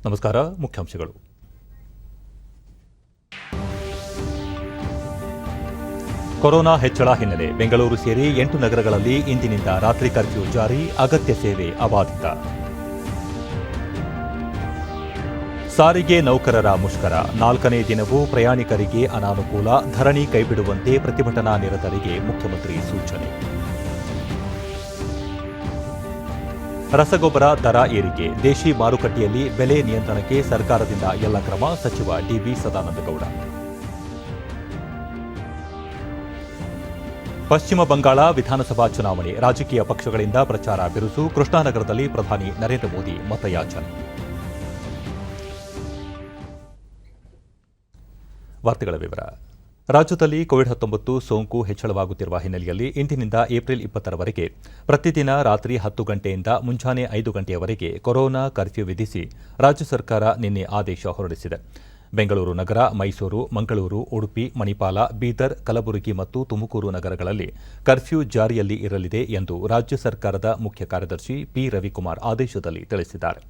ನಮಸ್ಕಾರ. ಮುಖ್ಯಾಂಶಗಳು. ಕೊರೋನಾ ಹೆಚ್ಚಳ ಹಿನ್ನೆಲೆ ಬೆಂಗಳೂರು ಸೇರಿ 8 ನಗರಗಳಲ್ಲಿ ಇಂದಿನಿಂದ ರಾತ್ರಿ ಕರ್ಫ್ಯೂ ಜಾರಿ, ಅಗತ್ಯ ಸೇವೆ ಅಬಾಧಿತ. ಸಾರಿಗೆ ನೌಕರರ ಮುಷ್ಕರ, 4ನೇ ದಿನವೂ ಪ್ರಯಾಣಿಕರಿಗೆ ಅನಾನುಕೂಲ, ಧರಣಿ ಕೈಬಿಡುವಂತೆ ಪ್ರತಿಭಟನಾ ನಿರತರಿಗೆ ಮುಖ್ಯಮಂತ್ರಿ ಸೂಚನೆ. ರಸಗೊಬ್ಬರ ದರ ಏರಿಕೆ, ದೇಶಿ ಮಾರುಕಟ್ಟೆಯಲ್ಲಿ ಬೆಲೆ ನಿಯಂತ್ರಣಕ್ಕೆ ಸರ್ಕಾರದಿಂದ ಎಲ್ಲ ಕ್ರಮ, ಸಚಿವ ಡಿಬಿ ಸದಾನಂದಗೌಡ. ಪಶ್ಚಿಮ ಬಂಗಾಳ ವಿಧಾನಸಭಾ ಚುನಾವಣೆ, ರಾಜಕೀಯ ಪಕ್ಷಗಳಿಂದ ಪ್ರಚಾರ ಬಿರುಸು, ಕೃಷ್ಣಾನಗರದಲ್ಲಿ ಪ್ರಧಾನಿ ನರೇಂದ್ರ ಮೋದಿ ಮತಯಾಚನೆ. ವಾರ್ತೆಗಳ ವಿವರ. ರಾಜ್ಯದಲ್ಲಿ ಕೋವಿಡ್-19 ಸೋಂಕು ಹೆಚ್ಚಳವಾಗುತ್ತಿರುವ ಹಿನ್ನೆಲೆಯಲ್ಲಿ ಇಂದಿನಿಂದ ಏಪ್ರಿಲ್ 20ರವರೆಗೆ ಪ್ರತಿದಿನ ರಾತ್ರಿ 10 ಗಂಟೆಯಿಂದ ಮುಂಜಾನೆ 5 ಗಂಟೆಯವರೆಗೆ ಕೊರೋನಾ ಕರ್ಫ್ಯೂ ವಿಧಿಸಿ ರಾಜ್ಯ ಸರ್ಕಾರ ನಿನ್ನೆ ಆದೇಶ ಹೊರಡಿಸಿದೆ. ಬೆಂಗಳೂರು ನಗರ, ಮೈಸೂರು, ಮಂಗಳೂರು, ಉಡುಪಿ, ಮಣಿಪಾಲ, ಬೀದರ್, ಕಲಬುರಗಿ ಮತ್ತು ತುಮಕೂರು ನಗರಗಳಲ್ಲಿ ಕರ್ಫ್ಯೂ ಜಾರಿಯಲ್ಲಿ ಇರಲಿದೆ ಎಂದು ರಾಜ್ಯ ಸರ್ಕಾರದ ಮುಖ್ಯ ಕಾರ್ಯದರ್ಶಿ ಪಿ. ರವಿಕುಮಾರ್ ಆದೇಶದಲ್ಲಿ ತಿಳಿಸಿದ್ದಾರೆ.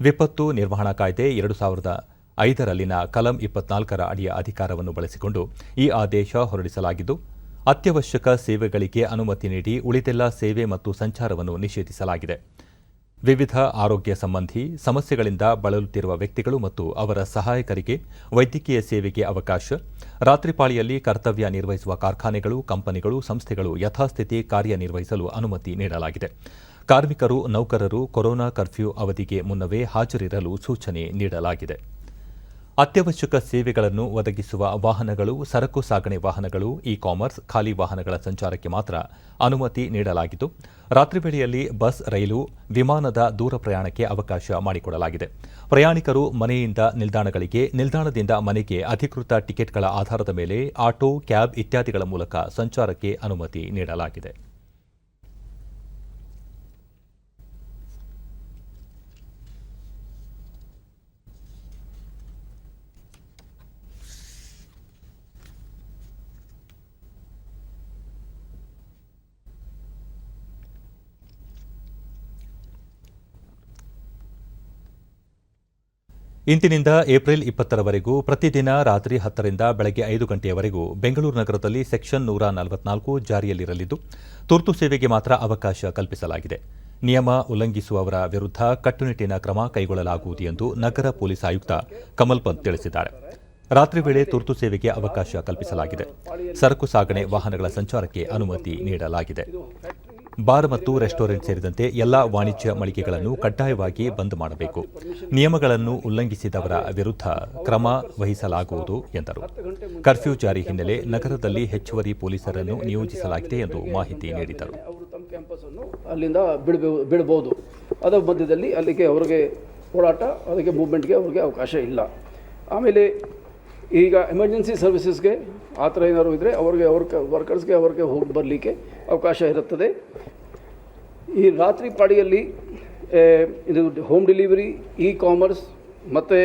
ವಿಪತ್ತು ನಿರ್ವಹಣಾ ಕಾಯ್ದೆ 2005ರಲ್ಲಿನ ಕಲಂ 24ರ ಅಡಿಯ ಅಧಿಕಾರವನ್ನು ಬಳಸಿಕೊಂಡು ಈ ಆದೇಶ ಹೊರಡಿಸಲಾಗಿದ್ದು, ಅತ್ಯವಶ್ಯಕ ಸೇವೆಗಳಿಗೆ ಅನುಮತಿ ನೀಡಿ ಉಳಿದೆಲ್ಲ ಸೇವೆ ಮತ್ತು ಸಂಚಾರವನ್ನು ನಿಷೇಧಿಸಲಾಗಿದೆ. ವಿವಿಧ ಆರೋಗ್ಯ ಸಂಬಂಧಿ ಸಮಸ್ಯೆಗಳಿಂದ ಬಳಲುತ್ತಿರುವ ವ್ಯಕ್ತಿಗಳು ಮತ್ತು ಅವರ ಸಹಾಯಕರಿಗೆ ವೈದ್ಯಕೀಯ ಸೇವೆಗೆ ಅವಕಾಶ, ರಾತ್ರಿ ಪಾಳಿಯಲ್ಲಿ ಕರ್ತವ್ಯ ನಿರ್ವಹಿಸುವ ಕಾರ್ಖಾನೆಗಳು, ಕಂಪನಿಗಳು, ಸಂಸ್ಥೆಗಳು ಯಥಾಸ್ಥಿತಿ ಕಾರ್ಯನಿರ್ವಹಿಸಲು ಅನುಮತಿ ನೀಡಲಾಗಿದೆ. ಕಾರ್ಮಿಕರು, ನೌಕರರು ಕೊರೋನಾ ಕರ್ಫ್ಯೂ ಅವಧಿಗೆ ಮುನ್ನವೇ ಹಾಜರಿರಲು ಸೂಚನೆ ನೀಡಲಾಗಿದೆ. ಅತ್ಯವಶ್ಯಕ ಸೇವೆಗಳನ್ನು ಒದಗಿಸುವ ವಾಹನಗಳು, ಸರಕು ಸಾಗಣೆ ವಾಹನಗಳು, ಇ-ಕಾಮರ್ಸ್, ಖಾಲಿ ವಾಹನಗಳ ಸಂಚಾರಕ್ಕೆ ಮಾತ್ರ ಅನುಮತಿ ನೀಡಲಾಗಿದ್ದು, ರಾತ್ರಿ ವೇಳೆಯಲ್ಲಿ ಬಸ್, ರೈಲು, ವಿಮಾನದ ದೂರ ಪ್ರಯಾಣಕ್ಕೆ ಅವಕಾಶ ಮಾಡಿಕೊಡಲಾಗಿದೆ. ಪ್ರಯಾಣಿಕರು ಮನೆಯಿಂದ ನಿಲ್ದಾಣಗಳಿಗೆ, ನಿಲ್ದಾಣದಿಂದ ಮನೆಗೆ ಅಧಿಕೃತ ಟಿಕೆಟ್ಗಳ ಆಧಾರದ ಮೇಲೆ ಆಟೋ, ಕ್ಯಾಬ್ ಇತ್ಯಾದಿಗಳ ಮೂಲಕ ಸಂಚಾರಕ್ಕೆ ಅನುಮತಿ ನೀಡಲಾಗಿದೆ. ಇಂದಿನಿಂದ ಏಪ್ರಿಲ್ 20ರವರೆಗೂ ಪ್ರತಿದಿನ ರಾತ್ರಿ 10ರಿಂದ ಬೆಳಗ್ಗೆ 5 ಗಂಟೆಯವರೆಗೂ ಬೆಂಗಳೂರು ನಗರದಲ್ಲಿ ಸೆಕ್ಷನ್ 144 ಜಾರಿಯಲ್ಲಿರಲಿದ್ದು, ತುರ್ತು ಸೇವೆಗೆ ಮಾತ್ರ ಅವಕಾಶ ಕಲ್ಪಿಸಲಾಗಿದೆ. ನಿಯಮ ಉಲ್ಲಂಘಿಸುವವರ ವಿರುದ್ಧ ಕಟ್ಟುನಿಟ್ಟಿನ ಕ್ರಮ ಕೈಗೊಳ್ಳಲಾಗುವುದು ಎಂದು ನಗರ ಪೊಲೀಸ್ ಆಯುಕ್ತ ಕಮಲ್ ಪಂತ್ ತಿಳಿಸಿದ್ದಾರೆ. ರಾತ್ರಿ ವೇಳೆ ತುರ್ತು ಸೇವೆಗೆ ಅವಕಾಶ ಕಲ್ಪಿಸಲಾಗಿದೆ. ಸರಕು ಸಾಗಣೆ ವಾಹನಗಳ ಸಂಚಾರಕ್ಕೆ ಅನುಮತಿ ನೀಡಲಾಗಿದೆ. ಬಾರ್ ಮತ್ತು ರೆಸ್ಟೋರೆಂಟ್ ಸೇರಿದಂತೆ ಎಲ್ಲಾ ವಾಣಿಜ್ಯ ಮಳಿಗೆಗಳನ್ನು ಕಡ್ಡಾಯವಾಗಿ ಬಂದ್ ಮಾಡಬೇಕು. ನಿಯಮಗಳನ್ನು ಉಲ್ಲಂಘಿಸಿದವರ ವಿರುದ್ಧ ಕ್ರಮ ವಹಿಸಲಾಗುವುದು ಎಂದರು. ಕರ್ಫ್ಯೂ ಜಾರಿ ಹಿನ್ನೆಲೆ ನಗರದಲ್ಲಿ ಹೆಚ್ಚುವರಿ ಪೊಲೀಸರನ್ನು ನಿಯೋಜಿಸಲಾಗಿದೆ ಎಂದು ಮಾಹಿತಿ ನೀಡಿದರು. ಅಲ್ಲಿಂದ ಬಿಡಬಹುದು. ಅದರ ಮಧ್ಯದಲ್ಲಿ ಅಲ್ಲಿಗೆ ಅವರಿಗೆ ಓಡಾಟ, ಅದಕ್ಕೆ ಮೂವ್ಮೆಂಟ್ಗೆ ಅವರಿಗೆ ಅವಕಾಶ ಇಲ್ಲ. ಆಮೇಲೆ ಈಗ ಎಮರ್ಜೆನ್ಸಿ ಸರ್ವಿಸಸ್ಗೆ ಆ ಥರ ಏನಾದ್ರು ಇದ್ದರೆ ಅವ್ರಿಗೆ ವರ್ಕರ್ಸ್ಗೆ ಹೋಗಿ ಬರಲಿಕ್ಕೆ ಅವಕಾಶ ಇರುತ್ತದೆ. ಈ ರಾತ್ರಿ ಪಾಳಿಯಲ್ಲಿ ಇದು ಹೋಮ್ ಡೆಲಿವರಿ, ಇ-ಕಾಮರ್ಸ್ ಮತ್ತು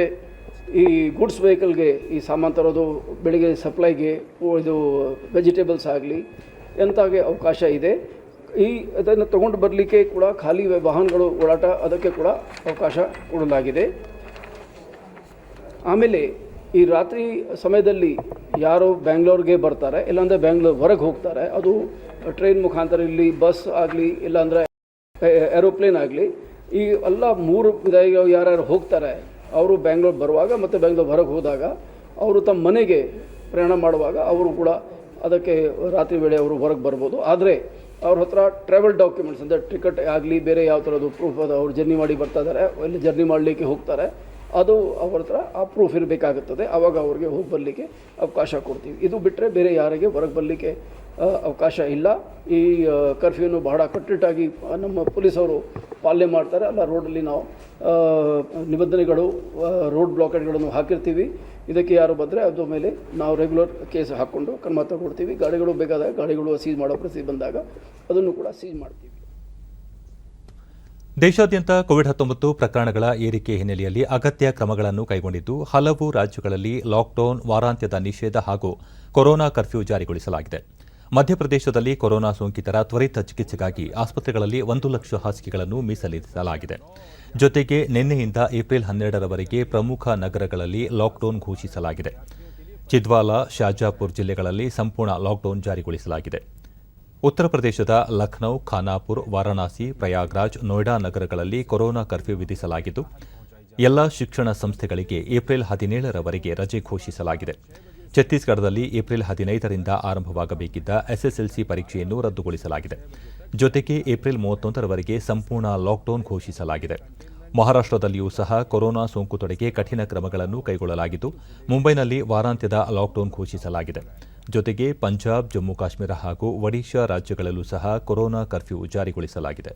ಈ ಗುಡ್ಸ್ ವೆಹಿಕಲ್ಗೆ ಈ ಸಾಮಾನು ತರೋದು, ಬೆಳಿಗ್ಗೆ ಸಪ್ಲೈಗೆ ಇದು ವೆಜಿಟೇಬಲ್ಸ್ ಆಗಲಿ ಎಂತಾಗೆ ಅವಕಾಶ ಇದೆ. ಅದನ್ನು ತೊಗೊಂಡು ಬರಲಿಕ್ಕೆ ಕೂಡ ಖಾಲಿ ವಾಹನಗಳು ಓಡಾಟ, ಅದಕ್ಕೆ ಕೂಡ ಅವಕಾಶ ಕೊಡಲಾಗಿದೆ. ಆಮೇಲೆ ಈ ರಾತ್ರಿ ಸಮಯದಲ್ಲಿ ಯಾರು ಬ್ಯಾಂಗ್ಳೂರ್ಗೆ ಬರ್ತಾರೆ, ಇಲ್ಲಾಂದರೆ ಹೊರಗೆ ಹೋಗ್ತಾರೆ, ಅದು ಟ್ರೈನ್ ಮುಖಾಂತರ ಇಲ್ಲಿ ಬಸ್ ಆಗಲಿ ಇಲ್ಲಾಂದರೆ ಏರೋಪ್ಲೇನ್ ಆಗಲಿ, ಈ ಎಲ್ಲ 3 ವಿಧಾಯಿಗಳು ಯಾರ್ಯಾರು ಹೋಗ್ತಾರೆ ಅವರು ಬ್ಯಾಂಗ್ಳೂರ್ ಬರುವಾಗ ಮತ್ತು ಬ್ಯಾಂಗ್ಳೂರ್ ಹೊರಗೆ ಹೋದಾಗ ಅವರು ತಮ್ಮ ಮನೆಗೆ ಪ್ರಯಾಣ ಮಾಡುವಾಗ ಅವರು ಕೂಡ ಅದಕ್ಕೆ ರಾತ್ರಿ ವೇಳೆ ಅವರು ಹೊರಗೆ ಬರ್ಬೋದು. ಆದರೆ ಅವ್ರ ಹತ್ರ ಟ್ರಾವೆಲ್ ಡಾಕ್ಯುಮೆಂಟ್ಸ್ ಅಂದರೆ ಟಿಕೆಟ್ ಆಗಲಿ ಬೇರೆ ಯಾವ ಥರದ್ದು ಪ್ರೂಫ್ ಅದು ಅವ್ರು ಜರ್ನಿ ಮಾಡಿ ಬರ್ತಾ ಇದ್ದಾರೆ, ಅಲ್ಲಿ ಜರ್ನಿ ಮಾಡಲಿಕ್ಕೆ ಹೋಗ್ತಾರೆ, ಅದು ಅವ್ರ ಹತ್ರ ಆ ಪ್ರೂಫ್ ಇರಬೇಕಾಗುತ್ತದೆ. ಆವಾಗ ಅವ್ರಿಗೆ ಹೋಗಿ ಬರಲಿಕ್ಕೆ ಅವಕಾಶ ಕೊಡ್ತೀವಿ. ಇದು ಬಿಟ್ಟರೆ ಬೇರೆ ಯಾರಿಗೆ ಹೊರಗೆ ಬರಲಿಕ್ಕೆ ಅವಕಾಶ ಇಲ್ಲ. ಈ ಕರ್ಫ್ಯೂನು ಬಹಳ ಕಟ್ಟುನಿಟ್ಟಾಗಿ ನಮ್ಮ ಪೊಲೀಸವರು ಪಾಲನೆ ಮಾಡ್ತಾರೆ. ಅಲ್ಲ, ರೋಡಲ್ಲಿ ನಾವು ನಿಬಂಧನೆಗಳು, ರೋಡ್ ಬ್ಲಾಕೆಟ್ಗಳನ್ನು ಹಾಕಿರ್ತೀವಿ. ಇದಕ್ಕೆ ಯಾರು ಬಂದರೆ ಅದ್ರ ಮೇಲೆ ನಾವು ರೆಗ್ಯುಲರ್ ಕೇಸ್ ಹಾಕ್ಕೊಂಡು ಕ್ರಮ ತಗೊಳ್ತೀವಿ. ಗಾಡಿಗಳು ಬೇಕಾದಾಗ ಗಾಡಿಗಳು ಸೀಜ್ ಮಾಡೋ ಪರಿಸ್ಥಿತಿ ಬಂದಾಗ ಅದನ್ನು ಕೂಡ ಸೀಜ್ ಮಾಡ್ತೀವಿ. ದೇಶಾದ್ಯಂತ ಕೋವಿಡ್-19 ಪ್ರಕರಣಗಳ ಏರಿಕೆ ಹಿನ್ನೆಲೆಯಲ್ಲಿ ಅಗತ್ಯ ಕ್ರಮಗಳನ್ನು ಕೈಗೊಂಡಿದ್ದು, ಹಲವು ರಾಜ್ಯಗಳಲ್ಲಿ ಲಾಕ್ಡೌನ್, ವಾರಾಂತ್ಯದ ನಿಷೇಧ ಹಾಗೂ ಕೊರೋನಾ ಕರ್ಫ್ಯೂ ಜಾರಿಗೊಳಿಸಲಾಗಿದೆ. ಮಧ್ಯಪ್ರದೇಶದಲ್ಲಿ ಕೊರೋನಾ ಸೋಂಕಿತರ ತ್ವರಿತ ಚಿಕಿತ್ಸೆಗಾಗಿ ಆಸ್ಪತ್ರೆಗಳಲ್ಲಿ 1 ಲಕ್ಷ ಹಾಸಿಗೆಗಳನ್ನು ಮೀಸಲಿರಿಸಲಾಗಿದೆ. ಜೊತೆಗೆ ನಿನ್ನೆಯಿಂದ ಏಪ್ರಿಲ್ 12ರವರೆಗೆ ಪ್ರಮುಖ ನಗರಗಳಲ್ಲಿ ಲಾಕ್ಡೌನ್ ಘೋಷಿಸಲಾಗಿದೆ. ಚಿದ್ವಾಲಾ, ಶಾಜಾಪುರ್ ಜಿಲ್ಲೆಗಳಲ್ಲಿ ಸಂಪೂರ್ಣ ಲಾಕ್ಡೌನ್ ಜಾರಿಗೊಳಿಸಲಾಗಿದೆ. ಉತ್ತರ ಪ್ರದೇಶದ ಲಖನೌ, ಖಾನಾಪುರ್, ವಾರಾಣಸಿ, ಪ್ರಯಾಗ್ರಾಜ್, ನೋಯ್ಡಾ ನಗರಗಳಲ್ಲಿ ಕೊರೋನಾ ಕರ್ಫ್ಯೂ ವಿಧಿಸಲಾಗಿದ್ದು, ಎಲ್ಲ ಶಿಕ್ಷಣ ಸಂಸ್ಥೆಗಳಿಗೆ ಏಪ್ರಿಲ್ 17ರವರೆಗೆ ರಜೆ ಘೋಷಿಸಲಾಗಿದೆ. ಛತ್ತೀಸ್ಗಢದಲ್ಲಿ ಏಪ್ರಿಲ್ 15ರಿಂದ ಆರಂಭವಾಗಬೇಕಿದ್ದ ಎಸ್ಎಸ್ಎಲ್ಸಿ ಪರೀಕ್ಷೆಯನ್ನು ರದ್ದುಗೊಳಿಸಲಾಗಿದೆ. ಜೊತೆಗೆ ಏಪ್ರಿಲ್ 31ರವರೆಗೆ ಸಂಪೂರ್ಣ ಲಾಕ್ಡೌನ್ ಘೋಷಿಸಲಾಗಿದೆ. ಮಹಾರಾಷ್ಟದಲ್ಲಿಯೂ ಸಹ ಕೊರೋನಾ ಸೋಂಕು ತಡೆಗೆ ಕಠಿಣ ಕ್ರಮಗಳನ್ನು ಕೈಗೊಳ್ಳಲಾಗಿದ್ದು, ಮುಂಬೈನಲ್ಲಿ ವಾರಾಂತ್ಯದ ಲಾಕ್ಡೌನ್ ಘೋಷಿಸಲಾಗಿದೆ. ಜೊತೆಗೆ ಪಂಜಾಬ್, ಜಮ್ಮು ಕಾಶ್ಮೀರ ಹಾಗೂ ಒಡಿಶಾ ರಾಜ್ಯಗಳಲ್ಲೂ ಸಹ ಕೊರೋನಾ ಕರ್ಫ್ಯೂ ಜಾರಿಗೊಳಿಸಲಾಗಿದೆ.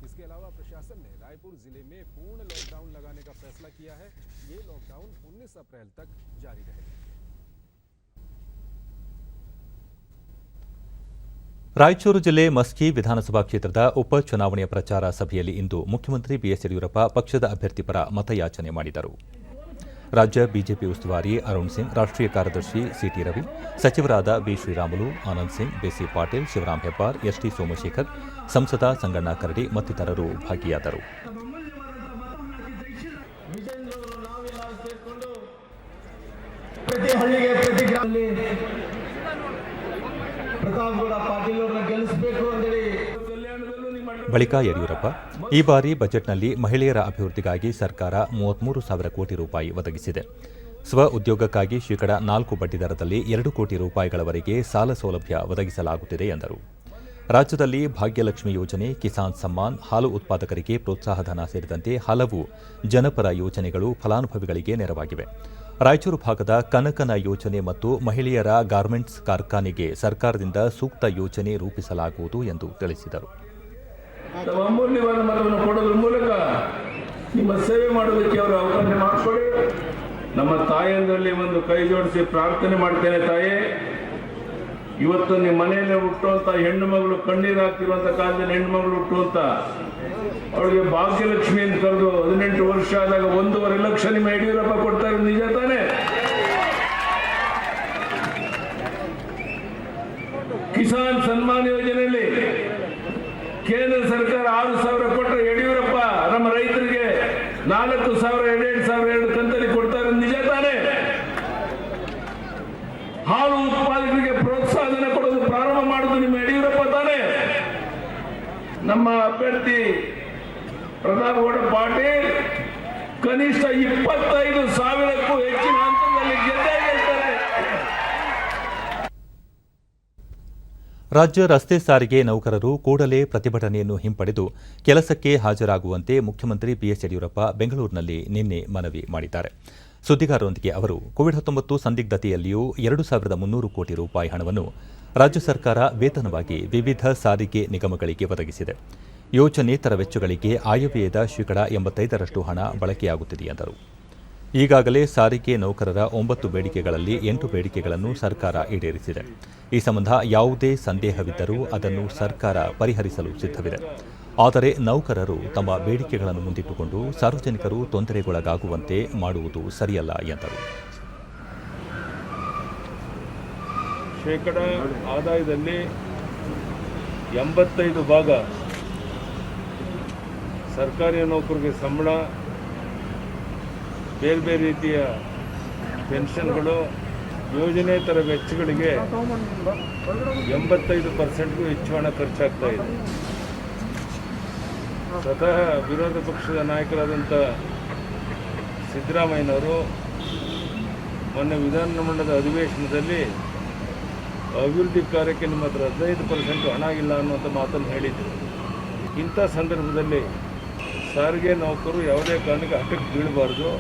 इसके अलावा प्रशासन ने रायपुर जिले में पूर्ण लॉकडाउन लगाने का फैसला किया है। ये लॉकडाउन 19 अप्रैल तक जारी रहेगा। ರಾಯಚೂರು ಜಿಲ್ಲೆ ಮಸ್ಕಿ ವಿಧಾನಸಭಾ ಕ್ಷೇತ್ರದ ಉಪಚುನಾವಣೆಯ ಪ್ರಚಾರ ಸಭೆಯಲ್ಲಿ ಇಂದು ಮುಖ್ಯಮಂತ್ರಿ ಬಿಎಸ್ ಯಡಿಯೂರಪ್ಪ ಪಕ್ಷದ ಅಭ್ಯರ್ಥಿ ಪರ ಮತಯಾಚನೆ ಮಾಡಿದರು. ರಾಜ್ಯ ಬಿಜೆಪಿ ಉಸ್ತುವಾರಿ ಅರುಣ್ ಸಿಂಗ್, ರಾಷ್ಟ್ರೀಯ ಕಾರ್ಯದರ್ಶಿ ಸಿಟಿ ರವಿ, ಸಚಿವರಾದ ಬಿ ಶ್ರೀರಾಮುಲು, ಆನಂದ್ ಸಿಂಗ್, ಬಿಸಿ ಪಾಟೀಲ್, ಶಿವರಾಂ ಹೆಬ್ಬಾರ್, ಎಸ್ಟಿ ಸೋಮಶೇಖರ್, ಸಂಸದ ಸಂಗಣ್ಣ ಕರಡಿ ಮತ್ತಿತರರು ಭಾಗಿಯಾದರು. ಪ್ರತಿ ಹಳ್ಳಿಗೆ ಪ್ರತಿ ಗ್ರಾಮದಲ್ಲಿ ಪ್ರತಾಪ್ಗೌಡ ಪಾಟೀಲ್ ಅವರನ್ನ ಗೆಲ್ಲಿಸಬೇಕು ಅಂತೇಳಿ ಬಳಿಕ ಯಡಿಯೂರಪ್ಪ, ಈ ಬಾರಿ ಬಜೆಟ್ನಲ್ಲಿ ಮಹಿಳೆಯರ ಅಭಿವೃದ್ಧಿಗಾಗಿ ಸರ್ಕಾರ 33,000 ಕೋಟಿ ರೂಪಾಯಿ ಒದಗಿಸಿದೆ. ಸ್ವ ಉದ್ಯೋಗಕ್ಕಾಗಿ ಶೇಕಡಾ 4 ಬಡ್ಡಿದರದಲ್ಲಿ 2 ಕೋಟಿ ರೂಪಾಯಿಗಳವರೆಗೆ ಸಾಲ ಸೌಲಭ್ಯ ಒದಗಿಸಲಾಗುತ್ತಿದೆ ಎಂದರು. ರಾಜ್ಯದಲ್ಲಿ ಭಾಗ್ಯಲಕ್ಷ್ಮಿ ಯೋಜನೆ, ಕಿಸಾನ್ ಸಮ್ಮಾನ್, ಹಾಲು ಉತ್ಪಾದಕರಿಗೆ ಪ್ರೋತ್ಸಾಹಧನ ಸೇರಿದಂತೆ ಹಲವು ಜನಪರ ಯೋಜನೆಗಳು ಫಲಾನುಭವಿಗಳಿಗೆ ನೆರವಾಗಿವೆ. ರಾಯಚೂರು ಭಾಗದ ಕನಕನ ಯೋಜನೆ ಮತ್ತು ಮಹಿಳೆಯರ ಗಾರ್ಮೆಂಟ್ಸ್ ಕಾರ್ಖಾನೆಗೆ ಸರ್ಕಾರದಿಂದ ಸೂಕ್ತ ಯೋಜನೆ ರೂಪಿಸಲಾಗುವುದು ಎಂದು ತಿಳಿಸಿದರು. ಅಮೂಲ್ಯವಾದ ಮತವನ್ನು ಕೊಡೋದ್ರ ಮೂಲಕ ನಿಮ್ಮ ಸೇವೆ ಮಾಡೋದಕ್ಕೆ ಅವರು ಅವಕಾಶ ಮಾಡಿಕೊಡಿ. ನಮ್ಮ ತಾಯಿಯಂದರಲ್ಲಿ ಒಂದು ಕೈ ಜೋಡಿಸಿ ಪ್ರಾರ್ಥನೆ ಮಾಡ್ತೇನೆ. ತಾಯಿ, ಇವತ್ತು ನಿಮ್ಮ ಮನೆಯಲ್ಲೇ ಹುಟ್ಟುವಂತ ಹೆಣ್ಣು ಮಗಳು, ಕಣ್ಣೀರು ಹಾಕ್ತಿರುವಂತ ಕಾಲದಲ್ಲಿ ಹೆಣ್ಣು ಮಗಳು ಹುಟ್ಟುವಂತ ಅವಳಿಗೆ ಭಾಗ್ಯಲಕ್ಷ್ಮಿ ಅಂತ ಕರೆದು 18 ವರ್ಷ ಆದಾಗ 1.5 ಲಕ್ಷ ನಿಮ್ಮ ಯಡಿಯೂರಪ್ಪ ಕೊಡ್ತಾರೆ, ನಿಜ ತಾನೆ? ಕಿಸಾನ್ ಸನ್ಮಾನ್ ಯೋಜನೆಯಲ್ಲಿ ಕೇಂದ್ರ ಸರ್ಕಾರ 6,000 ಕೊಟ್ಟರೆ ಯಡಿಯೂರಪ್ಪ ನಮ್ಮ ರೈತರಿಗೆ 4,000, 2,000 ಕಂತಲ್ಲಿ ಕೊಡ್ತಾರೆ, ನಿಜ ತಾನೆ? ಹಾಲು ಉತ್ಪಾದಕರಿಗೆ ಪ್ರೋತ್ಸಾಹನ ಕೊಡೋದು ಪ್ರಾರಂಭ ಮಾಡೋದು ನಿಮ್ಮ ಯಡಿಯೂರಪ್ಪ ತಾನೆ? ನಮ್ಮ ಅಭ್ಯರ್ಥಿ ಪ್ರತಾಪ್ಗೌಡ ಪಾಟೀಲ್ ಕನಿಷ್ಠ 25,000ಕ್ಕೂ ಹೆಚ್ಚಿನ ಹಂತದಲ್ಲಿ ಗೆದ್ದೇ ಗೆಲ್ತಾರೆ. ರಾಜ್ಯ ರಸ್ತೆ ಸಾರಿಗೆ ನೌಕರರು ಕೂಡಲೇ ಪ್ರತಿಭಟನೆಯನ್ನು ಹಿಂಪಡೆದು ಕೆಲಸಕ್ಕೆ ಹಾಜರಾಗುವಂತೆ ಮುಖ್ಯಮಂತ್ರಿ ಬಿಎಸ್ ಯಡಿಯೂರಪ್ಪ ಬೆಂಗಳೂರಿನಲ್ಲಿ ನಿನ್ನೆ ಮನವಿ ಮಾಡಿದ್ದಾರೆ. ಸುದ್ದಿಗಾರರೊಂದಿಗೆ ಅವರು, ಕೋವಿಡ್-19 ಸಂದಿಗ್ಧತೆಯಲ್ಲಿಯೂ 2,300 ಕೋಟಿ ರೂಪಾಯಿ ಹಣವನ್ನು ರಾಜ್ಯ ಸರ್ಕಾರ ವೇತನವಾಗಿ ವಿವಿಧ ಸಾರಿಗೆ ನಿಗಮಗಳಿಗೆ ಒದಗಿಸಿದೆ. ಯೋಜನೇತರ ವೆಚ್ಚಗಳಿಗೆ ಆಯವ್ಯಯದ ಶೇಕಡಾ 85ರಷ್ಟು ಹಣ ಬಳಕೆಯಾಗುತ್ತಿದೆ ಎಂದರು. ಈಗಾಗಲೇ ಸಾರಿಗೆ ನೌಕರರ 9 ಬೇಡಿಕೆಗಳಲ್ಲಿ 8 ಬೇಡಿಕೆಗಳನ್ನು ಸರ್ಕಾರ ಈಡೇರಿಸಿದೆ. ಈ ಸಂಬಂಧ ಯಾವುದೇ ಸಂದೇಹವಿದ್ದರೂ ಅದನ್ನು ಸರ್ಕಾರ ಪರಿಹರಿಸಲು ಸಿದ್ಧವಿದೆ. ಆದರೆ ನೌಕರರು ತಮ್ಮ ಬೇಡಿಕೆಗಳನ್ನು ಮುಂದಿಟ್ಟುಕೊಂಡು ಸಾರ್ವಜನಿಕರು ತೊಂದರೆಗೊಳಗಾಗುವಂತೆ ಮಾಡುವುದು ಸರಿಯಲ್ಲ ಎಂದರು. ಶೇಕಡಾ ಆದಾಯದಲ್ಲಿ 85 ಭಾಗ ಸರ್ಕಾರಿ ನೌಕರಿಗೆ ಸಂಬಳ, ಬೇರೆ ಬೇರೆ ರೀತಿಯ ಪೆನ್ಷನ್ಗಳು, ಯೋಜನೇತರ ವೆಚ್ಚಗಳಿಗೆ 85%ಗೂ ಹೆಚ್ಚು ಹಣ ಖರ್ಚಾಗ್ತಾ ಇದೆ. ಸ್ವತಃ ವಿರೋಧ ಪಕ್ಷದ ನಾಯಕರಾದಂಥ ಸಿದ್ದರಾಮಯ್ಯನವರು ಮೊನ್ನೆ ವಿಧಾನಮಂಡಲದ ಅಧಿವೇಶನದಲ್ಲಿ ಅಭಿವೃದ್ಧಿ ಕಾರ್ಯಕ್ಕೆ ನಿಮ್ಮ ಹತ್ರ 15% ಹಣ ಇಲ್ಲ ಅನ್ನುವಂಥ ಮಾತನ್ನು ಹೇಳಿದರು. ಇಂಥ ಸಂದರ್ಭದಲ್ಲಿ ಸಾರಿಗೆ ನೌಕರು ಯಾವುದೇ ಕಾರಣಕ್ಕೆ ಹಠಕ್ಕೆ ಬೀಳಬಾರ್ದು.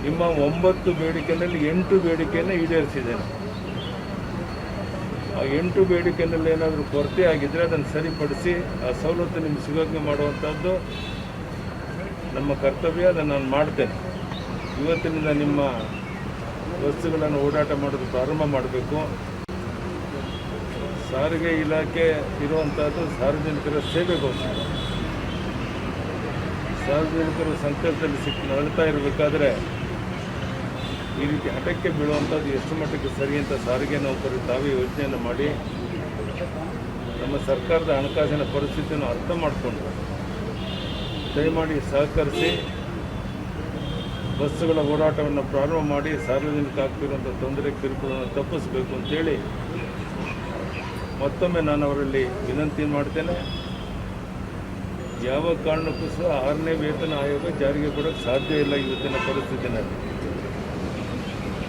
ನಿಮ್ಮ 9 ಬೇಡಿಕೆಯಲ್ಲಿ 8 ಬೇಡಿಕೆಯನ್ನು ಈಡೇರಿಸಿದ್ದೇನೆ. ಆ 8 ಬೇಡಿಕೆಯಲ್ಲಿ ಏನಾದರೂ ಕೊರತೆ ಆಗಿದ್ದರೆ ಅದನ್ನು ಸರಿಪಡಿಸಿ ಆ ಸವಲತ್ತು ನಿಮ್ಗೆ ಸಿಗೋಂಗೆ ಮಾಡುವಂಥದ್ದು ನಮ್ಮ ಕರ್ತವ್ಯ. ಅದನ್ನು ನಾನು ಮಾಡ್ತೇನೆ. ಇವತ್ತಿನಿಂದ ನಿಮ್ಮ ಬಸ್ಸುಗಳನ್ನು ಓಡಾಟ ಮಾಡೋದು ಪ್ರಾರಂಭ ಮಾಡಬೇಕು. ಸಾರಿಗೆ ಇಲಾಖೆ ಇರುವಂಥದ್ದು ಸಾರ್ವಜನಿಕರ ಸೇವೆಗೋಸ್ಕರ. ಸಾರ್ವಜನಿಕರು ಸಂಕಷ್ಟದಲ್ಲಿ ನರಳುತ್ತಾ ಇರಬೇಕಾದ್ರೆ ಈ ರೀತಿ ಹಠಕ್ಕೆ ಬೀಳುವಂಥದ್ದು ಎಷ್ಟು ಮಟ್ಟಕ್ಕೆ ಸರಿ ಅಂತ ಸಾರಿಗೆ ನೌಕರರು ತಾವೇ ಯೋಚನೆಯನ್ನು ಮಾಡಿ ನಮ್ಮ ಸರ್ಕಾರದ ಹಣಕಾಸಿನ ಪರಿಸ್ಥಿತಿಯನ್ನು ಅರ್ಥ ಮಾಡಿಕೊಂಡು ದಯಮಾಡಿ ಸಹಕರಿಸಿ ಬಸ್ಸುಗಳ ಓಡಾಟವನ್ನು ಪ್ರಾರಂಭ ಮಾಡಿ ಸಾರ್ವಜನಿಕ ಆಗ್ತಿರುವಂಥ ತೊಂದರೆ ಕಿರುಕುಳನ್ನು ತಪ್ಪಿಸಬೇಕು ಅಂತೇಳಿ ಮತ್ತೊಮ್ಮೆ ನಾನು ಅವರಲ್ಲಿ ವಿನಂತಿ ಮಾಡ್ತೇನೆ. ಯಾವ ಕಾರಣಕ್ಕೂ ಸಹ 6ನೇ ವೇತನ ಆಯೋಗ ಜಾರಿಗೆ ಕೊಡೋಕ್ಕೆ ಸಾಧ್ಯ ಇಲ್ಲ ಇವತ್ತಿನ ಪರಿಸ್ಥಿತಿನಲ್ಲಿ.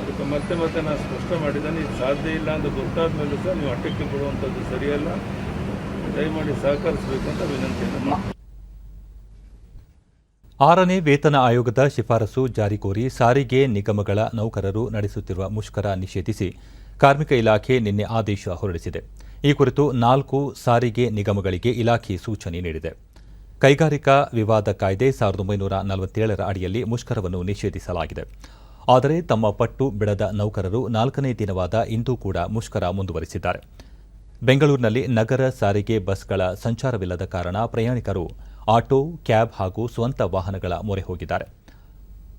ಅದಕ್ಕೆ ಮತ್ತೆ ನಾನು ಸ್ಪಷ್ಟ ಮಾಡಿದ್ದೇನೆ, ಇದು ಸಾಧ್ಯ ಇಲ್ಲ ಅಂತ ಗೊತ್ತಾದ ಮೇಲೂ ಸಹ ನೀವು ಹಠಕ್ಕೆ ಬಿಡುವಂಥದ್ದು ಸರಿಯಲ್ಲ. ದಯಮಾಡಿ ಸಹಕರಿಸಬೇಕು ಅಂತ ವಿನಂತಿಯನ್ನು ಮಾಡಿ. 6ನೇ ವೇತನ ಆಯೋಗದ ಶಿಫಾರಸು ಜಾರಿ ಕೋರಿ ಸಾರಿಗೆ ನಿಗಮಗಳ ನೌಕರರು ನಡೆಸುತ್ತಿರುವ ಮುಷ್ಕರ ನಿಷೇಧಿಸಿ ಕಾರ್ಮಿಕ ಇಲಾಖೆ ನಿನ್ನೆ ಆದೇಶ ಹೊರಡಿಸಿದೆ. ಈ ಕುರಿತು 4 ಸಾರಿಗೆ ನಿಗಮಗಳಿಗೆ ಇಲಾಖೆ ಸೂಚನೆ ನೀಡಿದೆ. ಕೈಗಾರಿಕಾ ವಿವಾದ ಕಾಯ್ದೆ 1947ರ ಅಡಿಯಲ್ಲಿ ಮುಷ್ಕರವನ್ನು ನಿಷೇಧಿಸಲಾಗಿದೆ. ಆದರೆ ತಮ್ಮ ಪಟ್ಟು ಬಿಡದ ನೌಕರರು 4ನೇ ದಿನವಾದ ಇಂದು ಕೂಡ ಮುಷ್ಕರ ಮುಂದುವರಿಸಿದ್ದಾರೆ. ಬೆಂಗಳೂರಿನಲ್ಲಿ ನಗರ ಸಾರಿಗೆ ಬಸ್ಗಳ ಸಂಚಾರವಿಲ್ಲದ ಕಾರಣ ಪ್ರಯಾಣಿಕರು ಆಟೋ, ಕ್ಯಾಬ್ ಹಾಗೂ ಸ್ವಂತ ವಾಹನಗಳ ಮೊರೆ ಹೋಗಿದ್ದಾರೆ.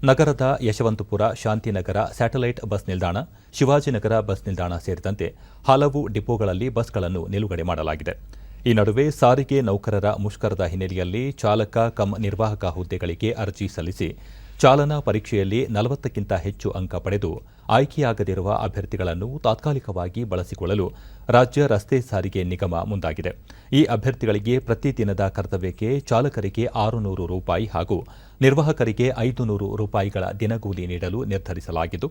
ನಗರದ ಯಶವಂತಪುರ, ಶಾಂತಿನಗರ, ಸ್ಯಾಟಲೈಟ್ ಬಸ್ ನಿಲ್ದಾಣ, ಶಿವಾಜಿನಗರ ಬಸ್ ನಿಲ್ದಾಣ ಸೇರಿದಂತೆ ಹಲವು ಡಿಪೋಗಳಲ್ಲಿ ಬಸ್ಗಳನ್ನು ನಿಲುಗಡೆ ಮಾಡಲಾಗಿದೆ. ಈ ನಡುವೆ ಸಾರಿಗೆ ನೌಕರರ ಮುಷ್ಕರದ ಹಿನ್ನೆಲೆಯಲ್ಲಿ ಚಾಲಕ ಕಮ್ ನಿರ್ವಾಹಕ ಹುದ್ದೆಗಳಿಗೆ ಅರ್ಜಿ ಸಲ್ಲಿಸಿ ಚಾಲನಾ ಪರೀಕ್ಷೆಯಲ್ಲಿ 40ಕ್ಕಿಂತ ಹೆಚ್ಚು ಅಂಕ ಪಡೆದು ಆಯ್ಕೆಯಾಗದಿರುವ ಅಭ್ಯರ್ಥಿಗಳನ್ನು ತಾತ್ಕಾಲಿಕವಾಗಿ ಬಳಸಿಕೊಳ್ಳಲು ರಾಜ್ಯ ರಸ್ತೆ ಸಾರಿಗೆ ನಿಗಮ ಮುಂದಾಗಿದೆ. ಈ ಅಭ್ಯರ್ಥಿಗಳಿಗೆ ಪ್ರತಿದಿನದ ಕರ್ತವ್ಯಕ್ಕೆ ಚಾಲಕರಿಗೆ 600 ರೂಪಾಯಿ ಹಾಗೂ ನಿರ್ವಾಹಕರಿಗೆ 500 ರೂಪಾಯಿಗಳ ದಿನಗೂಲಿ ನೀಡಲು ನಿರ್ಧರಿಸಲಾಗಿದ್ದು,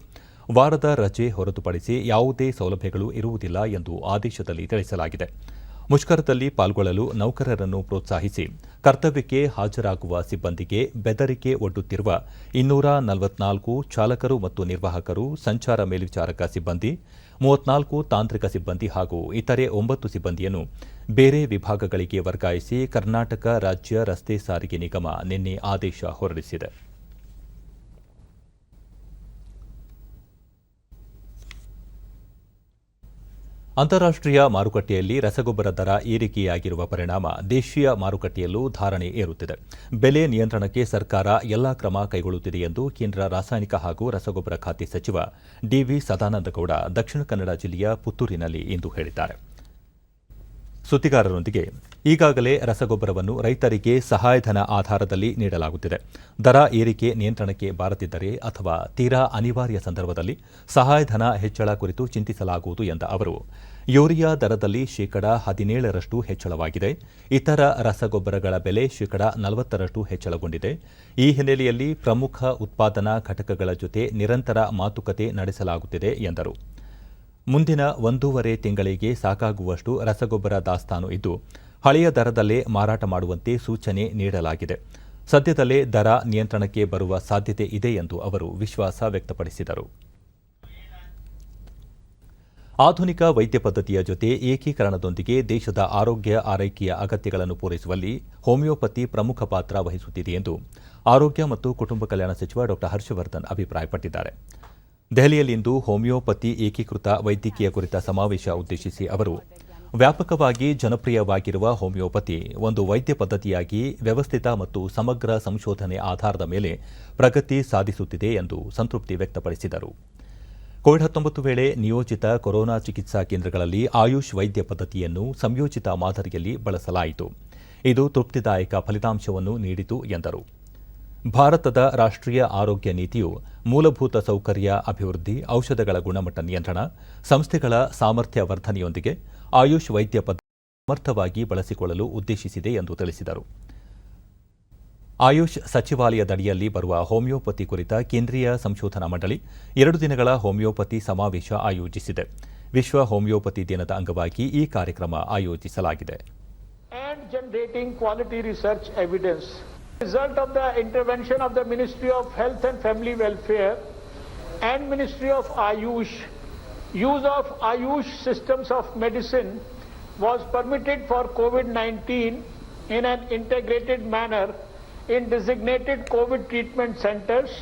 ವಾರದ ರಜೆ ಹೊರತುಪಡಿಸಿ ಯಾವುದೇ ಸೌಲಭ್ಯಗಳು ಇರುವುದಿಲ್ಲ ಎಂದು ಆದೇಶದಲ್ಲಿ ತಿಳಿಸಲಾಗಿದೆ. ಮುಷ್ಕರದಲ್ಲಿ ಪಾಲ್ಗೊಳ್ಳಲು ನೌಕರರನ್ನು ಪ್ರೋತ್ಸಾಹಿಸಿ ಕರ್ತವ್ಯಕ್ಕೆ ಹಾಜರಾಗುವ ಸಿಬ್ಬಂದಿಗೆ ಬೆದರಿಕೆ ಒಡ್ಡುತ್ತಿರುವ 244 ಚಾಲಕರು ಮತ್ತು ನಿರ್ವಾಹಕರು, ಸಂಚಾರ ಮೇಲ್ವಿಚಾರಕ ಸಿಬ್ಬಂದಿ, 34 ತಾಂತ್ರಿಕ ಸಿಬ್ಬಂದಿ ಹಾಗೂ ಇತರೆ 9 ಸಿಬ್ಬಂದಿಯನ್ನು ಬೇರೆ ವಿಭಾಗಗಳಿಗೆ ವರ್ಗಾಯಿಸಿ ಕರ್ನಾಟಕ ರಾಜ್ಯ ರಸ್ತೆ ಸಾರಿಗೆ ನಿಗಮ ನಿನ್ನೆ ಆದೇಶ ಹೊರಡಿಸಿದೆ. ಅಂತಾರಾಷ್ಟ್ರೀಯ ಮಾರುಕಟ್ಟೆಯಲ್ಲಿ ರಸಗೊಬ್ಬರ ದರ ಏರಿಕೆಯಾಗಿರುವ ಪರಿಣಾಮ ದೇಶೀಯ ಮಾರುಕಟ್ಟೆಯಲ್ಲೂ ಧಾರಣೆ ಏರುತ್ತಿದೆ. ಬೆಲೆ ನಿಯಂತ್ರಣಕ್ಕೆ ಸರ್ಕಾರ ಎಲ್ಲಾ ಕ್ರಮ ಕೈಗೊಳ್ಳುತ್ತಿದೆ ಎಂದು ಕೇಂದ್ರ ರಾಸಾಯನಿಕ ಹಾಗೂ ರಸಗೊಬ್ಬರ ಖಾತೆ ಸಚಿವ ಡಿವಿ ಸದಾನಂದಗೌಡ ದಕ್ಷಿಣ ಕನ್ನಡ ಜಿಲ್ಲೆಯ ಪುತ್ತೂರಿನಲ್ಲಿ ಇಂದು ಹೇಳಿದ್ದಾರೆ. ಸುದ್ದಿಗಾರರೊಂದಿಗೆ ಈಗಾಗಲೇ ರಸಗೊಬ್ಬರವನ್ನು ರೈತರಿಗೆ ಸಹಾಯಧನ ಆಧಾರದಲ್ಲಿ ನೀಡಲಾಗುತ್ತಿದೆ. ದರ ಏರಿಕೆ ನಿಯಂತ್ರಣಕ್ಕೆ ಬಾರದಿದ್ದರೆ ಅಥವಾ ತೀರಾ ಅನಿವಾರ್ಯ ಸಂದರ್ಭದಲ್ಲಿ ಸಹಾಯಧನ ಹೆಚ್ಚಳ ಕುರಿತು ಚಿಂತಿಸಲಾಗುವುದು ಎಂದ ಅವರು, ಯೂರಿಯಾ ದರದಲ್ಲಿ ಶೇಕಡಾ 17ರಷ್ಟು ಹೆಚ್ಚಳವಾಗಿದೆ. ಇತರ ರಸಗೊಬ್ಬರಗಳ ಬೆಲೆ ಶೇಕಡಾ 40ರಷ್ಟು ಹೆಚ್ಚಳಗೊಂಡಿದೆ. ಈ ಹಿನ್ನೆಲೆಯಲ್ಲಿ ಪ್ರಮುಖ ಉತ್ಪಾದನಾ ಘಟಕಗಳ ಜೊತೆ ನಿರಂತರ ಮಾತುಕತೆ ನಡೆಸಲಾಗುತ್ತಿದೆ ಎಂದರು. ಮುಂದಿನ 1.5 ತಿಂಗಳಿಗೆ ಸಾಕಾಗುವಷ್ಟು ರಸಗೊಬ್ಬರ ದಾಸ್ತಾನು ಇದ್ದು, ಹಳೆಯ ದರದಲ್ಲೇ ಮಾರಾಟ ಮಾಡುವಂತೆ ಸೂಚನೆ ನೀಡಲಾಗಿದೆ. ಸದ್ಯದಲ್ಲೇ ದರ ನಿಯಂತ್ರಣಕ್ಕೆ ಬರುವ ಸಾಧ್ಯತೆ ಇದೆ ಎಂದು ಅವರು ವಿಶ್ವಾಸ ವ್ಯಕ್ತಪಡಿಸಿದರು. ಆಧುನಿಕ ವೈದ್ಯ ಪದ್ಧತಿಯ ಜೊತೆ ಏಕೀಕರಣದೊಂದಿಗೆ ದೇಶದ ಆರೋಗ್ಯ ಆರೈಕೆಯ ಅಗತ್ಯಗಳನ್ನು ಪೂರೈಸುವಲ್ಲಿ ಹೋಮಿಯೋಪತಿ ಪ್ರಮುಖ ಪಾತ್ರ ವಹಿಸುತ್ತಿದೆ ಎಂದು ಆರೋಗ್ಯ ಮತ್ತು ಕುಟುಂಬ ಕಲ್ಯಾಣ ಸಚಿವ ಡಾ ಹರ್ಷವರ್ಧನ್ ಅಭಿಪ್ರಾಯಪಟ್ಟಿದ್ದಾರೆ. ದೆಹಲಿಯಲ್ಲಿಂದು ಹೋಮಿಯೋಪತಿ ಏಕೀಕೃತ ವೈದ್ಯಕೀಯ ಕುರಿತ ಸಮಾವೇಶ ಉದ್ದೇಶಿಸಿ ಅವರು, ವ್ಯಾಪಕವಾಗಿ ಜನಪ್ರಿಯವಾಗಿರುವ ಹೋಮಿಯೋಪತಿ ಒಂದು ವೈದ್ಯ ಪದ್ಧತಿಯಾಗಿ ವ್ಯವಸ್ಥಿತ ಮತ್ತು ಸಮಗ್ರ ಸಂಶೋಧನೆ ಆಧಾರದ ಮೇಲೆ ಪ್ರಗತಿ ಸಾಧಿಸುತ್ತಿದೆ ಎಂದು ಸಂತೃಪ್ತಿ ವ್ಯಕ್ತಪಡಿಸಿದರು. ಕೋವಿಡ್-19 ವೇಳೆ ನಿಯೋಜಿತ ಕೊರೋನಾ ಚಿಕಿತ್ಸಾ ಕೇಂದ್ರಗಳಲ್ಲಿ ಆಯುಷ್ ವೈದ್ಯ ಪದ್ಧತಿಯನ್ನು ಸಂಯೋಜಿತ ಮಾದರಿಯಲ್ಲಿ ಬಳಸಲಾಯಿತು. ಇದು ತೃಪ್ತಿದಾಯಕ ಫಲಿತಾಂಶವನ್ನು ನೀಡಿತು ಎಂದರು. ಭಾರತದ ರಾಷ್ಟ್ರೀಯ ಆರೋಗ್ಯ ನೀತಿಯು ಮೂಲಭೂತ ಸೌಕರ್ಯ ಅಭಿವೃದ್ಧಿ, ಔಷಧಗಳ ಗುಣಮಟ್ಟ ನಿಯಂತ್ರಣ, ಸಂಸ್ಥೆಗಳ ಸಾಮರ್ಥ್ಯ ವರ್ಧನೆಯೊಂದಿಗೆ ಆಯುಷ್ ವೈದ್ಯ ಪದ್ಧತಿ ಸಮರ್ಥವಾಗಿ ಬಳಸಿಕೊಳ್ಳಲು ಉದ್ದೇಶಿಸಿದೆ ಎಂದು ತಿಳಿಸಿದರು. ಆಯುಷ್ ಸಚಿವಾಲಯದಡಿಯಲ್ಲಿ ಬರುವ ಹೋಮಿಯೋಪತಿ ಕುರಿತ ಕೇಂದ್ರೀಯ ಸಂಶೋಧನಾ ಮಂಡಳಿ 2 ದಿನಗಳ ಹೋಮಿಯೋಪತಿ ಸಮಾವೇಶ ಆಯೋಜಿಸಿದೆ. ವಿಶ್ವ ಹೋಮಿಯೋಪತಿ ದಿನದ ಅಂಗವಾಗಿ ಈ ಕಾರ್ಯಕ್ರಮ ಆಯೋಜಿಸಲಾಗಿದೆ. Result of the intervention of the Ministry of Health and Family Welfare and Ministry of Ayush, use of Ayush systems of medicine was permitted for COVID-19 in an integrated manner in designated COVID treatment centers,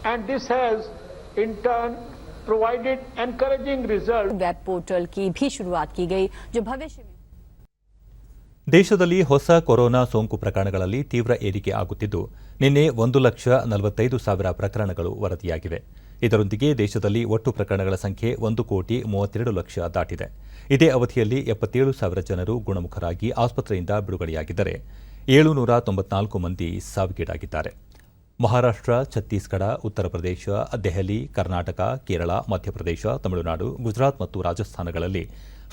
and this has in turn provided encouraging results. Web portal की भी शुरुआत की गई जो भविष्य में ದೇಶದಲ್ಲಿ ಹೊಸ ಕೊರೋನಾ ಸೋಂಕು ಪ್ರಕರಣಗಳಲ್ಲಿ ತೀವ್ರ ಏರಿಕೆ ಆಗುತ್ತಿದ್ದು ನಿನ್ನೆ 1,45,000 ಪ್ರಕರಣಗಳು ವರದಿಯಾಗಿವೆ. ಇದರೊಂದಿಗೆ ದೇಶದಲ್ಲಿ ಒಟ್ಟು ಪ್ರಕರಣಗಳ ಸಂಖ್ಯೆ 1,32,00,000 ದಾಟಿದೆ. ಇದೇ ಅವಧಿಯಲ್ಲಿ 77,000 ಜನರು ಗುಣಮುಖರಾಗಿ ಆಸ್ಪತ್ರೆಯಿಂದ ಬಿಡುಗಡೆಯಾಗಿದ್ದರೆ 794 ಮಂದಿ ಸಾವಿಗೀಡಾಗಿದ್ದಾರೆ. ಮಹಾರಾಷ್ಟ್ರ, ಛತ್ತೀಸ್ಗಢ, ಉತ್ತರ ಪ್ರದೇಶ, ದೆಹಲಿ, ಕರ್ನಾಟಕ, ಕೇರಳ, ಮಧ್ಯಪ್ರದೇಶ, ತಮಿಳುನಾಡು, ಗುಜರಾತ್ ಮತ್ತು ರಾಜಸ್ಥಾನಗಳಲ್ಲಿ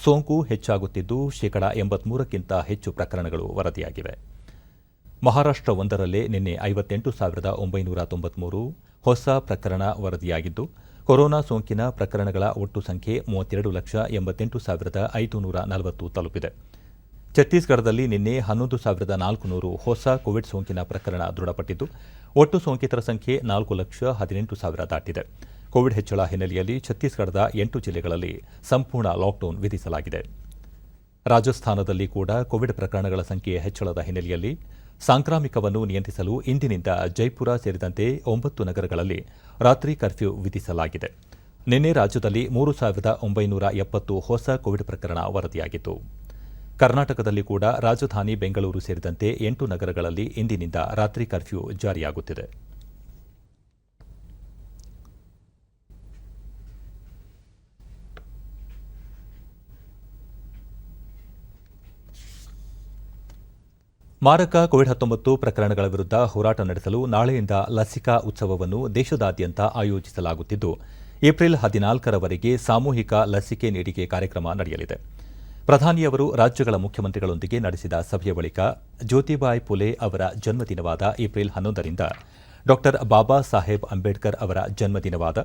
ಸೋಂಕು ಹೆಚ್ಚಾಗುತ್ತಿದ್ದು 83%ಕ್ಕಿಂತ ಹೆಚ್ಚು ಪ್ರಕರಣಗಳು ವರದಿಯಾಗಿವೆ. ಮಹಾರಾಷ್ಟ್ರ ಒಂದರಲ್ಲೇ ನಿನ್ನೆ 58,993 ಹೊಸ ಪ್ರಕರಣ ವರದಿಯಾಗಿದ್ದು ಕೊರೋನಾ ಸೋಂಕಿನ ಪ್ರಕರಣಗಳ ಒಟ್ಟು ಸಂಖ್ಯೆ 32,88,540 ತಲುಪಿದೆ. ಛತ್ತೀಸ್ಗಢದಲ್ಲಿ ನಿನ್ನೆ 11,400 ಹೊಸ ಕೋವಿಡ್ ಸೋಂಕಿನ ಪ್ರಕರಣ ದೃಢಪಟ್ಟಿದ್ದು ಒಟ್ಟು ಸೋಂಕಿತರ ಸಂಖ್ಯೆ 4,18,000 ದಾಟಿದೆ. ಕೋವಿಡ್ ಹೆಚ್ಚಳ ಹಿನ್ನೆಲೆಯಲ್ಲಿ ಛತ್ತೀಸ್ಗಢದ 8 ಜಿಲ್ಲೆಗಳಲ್ಲಿ ಸಂಪೂರ್ಣ ಲಾಕ್ಡೌನ್ ವಿಧಿಸಲಾಗಿದೆ. ರಾಜಸ್ಥಾನದಲ್ಲಿ ಕೂಡ ಕೋವಿಡ್ ಪ್ರಕರಣಗಳ ಸಂಖ್ಯೆ ಹೆಚ್ಚಳದ ಹಿನ್ನೆಲೆಯಲ್ಲಿ ಸಾಂಕ್ರಾಮಿಕವನ್ನು ನಿಯಂತ್ರಿಸಲು ಇಂದಿನಿಂದ ಜೈಪುರ ಸೇರಿದಂತೆ 9 ನಗರಗಳಲ್ಲಿ ರಾತ್ರಿ ಕರ್ಫ್ಯೂ ವಿಧಿಸಲಾಗಿದೆ. ನಿನ್ನೆ ರಾಜ್ಯದಲ್ಲಿ 3,970 ಹೊಸ ಕೋವಿಡ್ ಪ್ರಕರಣ ವರದಿಯಾಗಿತ್ತು. ಕರ್ನಾಟಕದಲ್ಲಿ ಕೂಡ ರಾಜಧಾನಿ ಬೆಂಗಳೂರು ಸೇರಿದಂತೆ 8 ನಗರಗಳಲ್ಲಿ ಇಂದಿನಿಂದ ರಾತ್ರಿ ಕರ್ಫ್ಯೂ ಜಾರಿಯಾಗುತ್ತಿದೆ. ಮಾರಕ ಕೋವಿಡ್-19 ಪ್ರಕರಣಗಳ ವಿರುದ್ಧ ಹೋರಾಟ ನಡೆಸಲು ನಾಳೆಯಿಂದ ಲಸಿಕಾ ಉತ್ಸವವನ್ನು ದೇಶದಾದ್ಯಂತ ಆಯೋಜಿಸಲಾಗುತ್ತಿದ್ದು ಏಪ್ರಿಲ್ 14ರವರೆಗೆ ಸಾಮೂಹಿಕ ಲಸಿಕೆ ನೀಡಿಕೆ ಕಾರ್ಯಕ್ರಮ ನಡೆಯಲಿದೆ. ಪ್ರಧಾನಿಯವರು ರಾಜ್ಯಗಳ ಮುಖ್ಯಮಂತ್ರಿಗಳೊಂದಿಗೆ ನಡೆಸಿದ ಸಭೆಯ ಬಳಿಕ ಜ್ಯೋತಿಬಾಯಿ ಫುಲೆ ಅವರ ಜನ್ಮದಿನವಾದ ಏಪ್ರಿಲ್ 11ರಿಂದ ಡಾ ಬಾಬಾ ಸಾಹೇಬ್ ಅಂಬೇಡ್ಕರ್ ಅವರ ಜನ್ಮದಿನವಾದ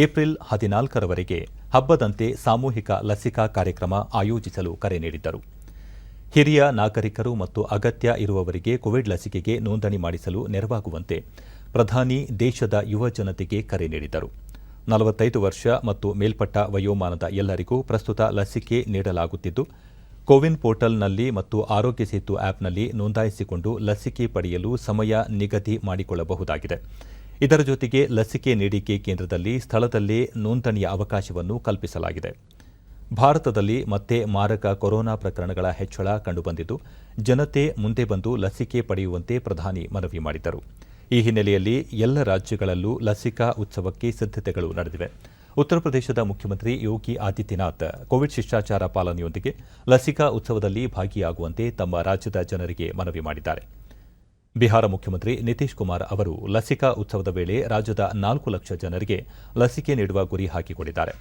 ಏಪ್ರಿಲ್ 14ರವರೆಗೆ ಹಬ್ಬದಂತೆ ಸಾಮೂಹಿಕ ಲಸಿಕಾ ಕಾರ್ಯಕ್ರಮ ಆಯೋಜಿಸಲು ಕರೆ ನೀಡಿದ್ದರು. ಹಿರಿಯ ನಾಗರಿಕರು ಮತ್ತು ಅಗತ್ಯ ಇರುವವರಿಗೆ ಕೋವಿಡ್ ಲಸಿಕೆಗೆ ನೋಂದಣಿ ಮಾಡಿಸಲು ನೆರವಾಗುವಂತೆ ಪ್ರಧಾನಿ ದೇಶದ ಯುವ ಜನತೆಗೆ ಕರೆ ನೀಡಿದರು. 45 ವರ್ಷ ಮತ್ತು ಮೇಲ್ಪಟ್ಟ ವಯೋಮಾನದ ಎಲ್ಲರಿಗೂ ಪ್ರಸ್ತುತ ಲಸಿಕೆ ನೀಡಲಾಗುತ್ತಿದ್ದು ಕೋವಿನ್ ಪೋರ್ಟಲ್ನಲ್ಲಿ ಮತ್ತು ಆರೋಗ್ಯ ಸೇತು ಆಪ್ನಲ್ಲಿ ನೋಂದಾಯಿಸಿಕೊಂಡು ಲಸಿಕೆ ಪಡೆಯಲು ಸಮಯ ನಿಗದಿ ಮಾಡಿಕೊಳ್ಳಬಹುದಾಗಿದೆ. ಇದರ ಜೊತೆಗೆ ಲಸಿಕೆ ನೀಡಿಕೆ ಕೇಂದ್ರದಲ್ಲಿ ಸ್ಥಳದಲ್ಲೇ ನೋಂದಣಿಯ ಅವಕಾಶವನ್ನು ಕಲ್ಪಿಸಲಾಗಿದೆ. ಭಾರತದಲ್ಲಿ ಮತ್ತೆ ಮಾರಕ ಕೊರೋನಾ ಪ್ರಕರಣಗಳ ಹೆಚ್ಚಳ ಕಂಡುಬಂದಿದ್ದು ಜನತೆ ಮುಂದೆ ಬಂದು ಲಸಿಕೆ ಪಡೆಯುವಂತೆ ಪ್ರಧಾನಿ ಮನವಿ ಮಾಡಿದರು. ಈ ಹಿನ್ನೆಲೆಯಲ್ಲಿ ಎಲ್ಲ ರಾಜ್ಯಗಳಲ್ಲೂ ಲಸಿಕಾ ಉತ್ಸವಕ್ಕೆ ಸಿದ್ಧತೆಗಳು ನಡೆದಿವೆ. ಉತ್ತರ ಪ್ರದೇಶದ ಮುಖ್ಯಮಂತ್ರಿ ಯೋಗಿ ಆದಿತ್ಯನಾಥ್ ಕೋವಿಡ್ ಶಿಷ್ಟಾಚಾರ ಪಾಲನೆಯೊಂದಿಗೆ ಲಸಿಕಾ ಉತ್ಸವದಲ್ಲಿ ಭಾಗಿಯಾಗುವಂತೆ ತಮ್ಮ ರಾಜ್ಯದ ಜನರಿಗೆ ಮನವಿ ಮಾಡಿದ್ದಾರೆ. ಬಿಹಾರ ಮುಖ್ಯಮಂತ್ರಿ ನಿತೀಶ್ ಕುಮಾರ್ ಅವರು ಲಸಿಕಾ ಉತ್ಸವದ ವೇಳೆ ರಾಜ್ಯದ 4 ಲಕ್ಷ ಜನರಿಗೆ ಲಸಿಕೆ ನೀಡುವ ಗುರಿ ಹಾಕಿಕೊಂಡಿದ್ದಾರೆ.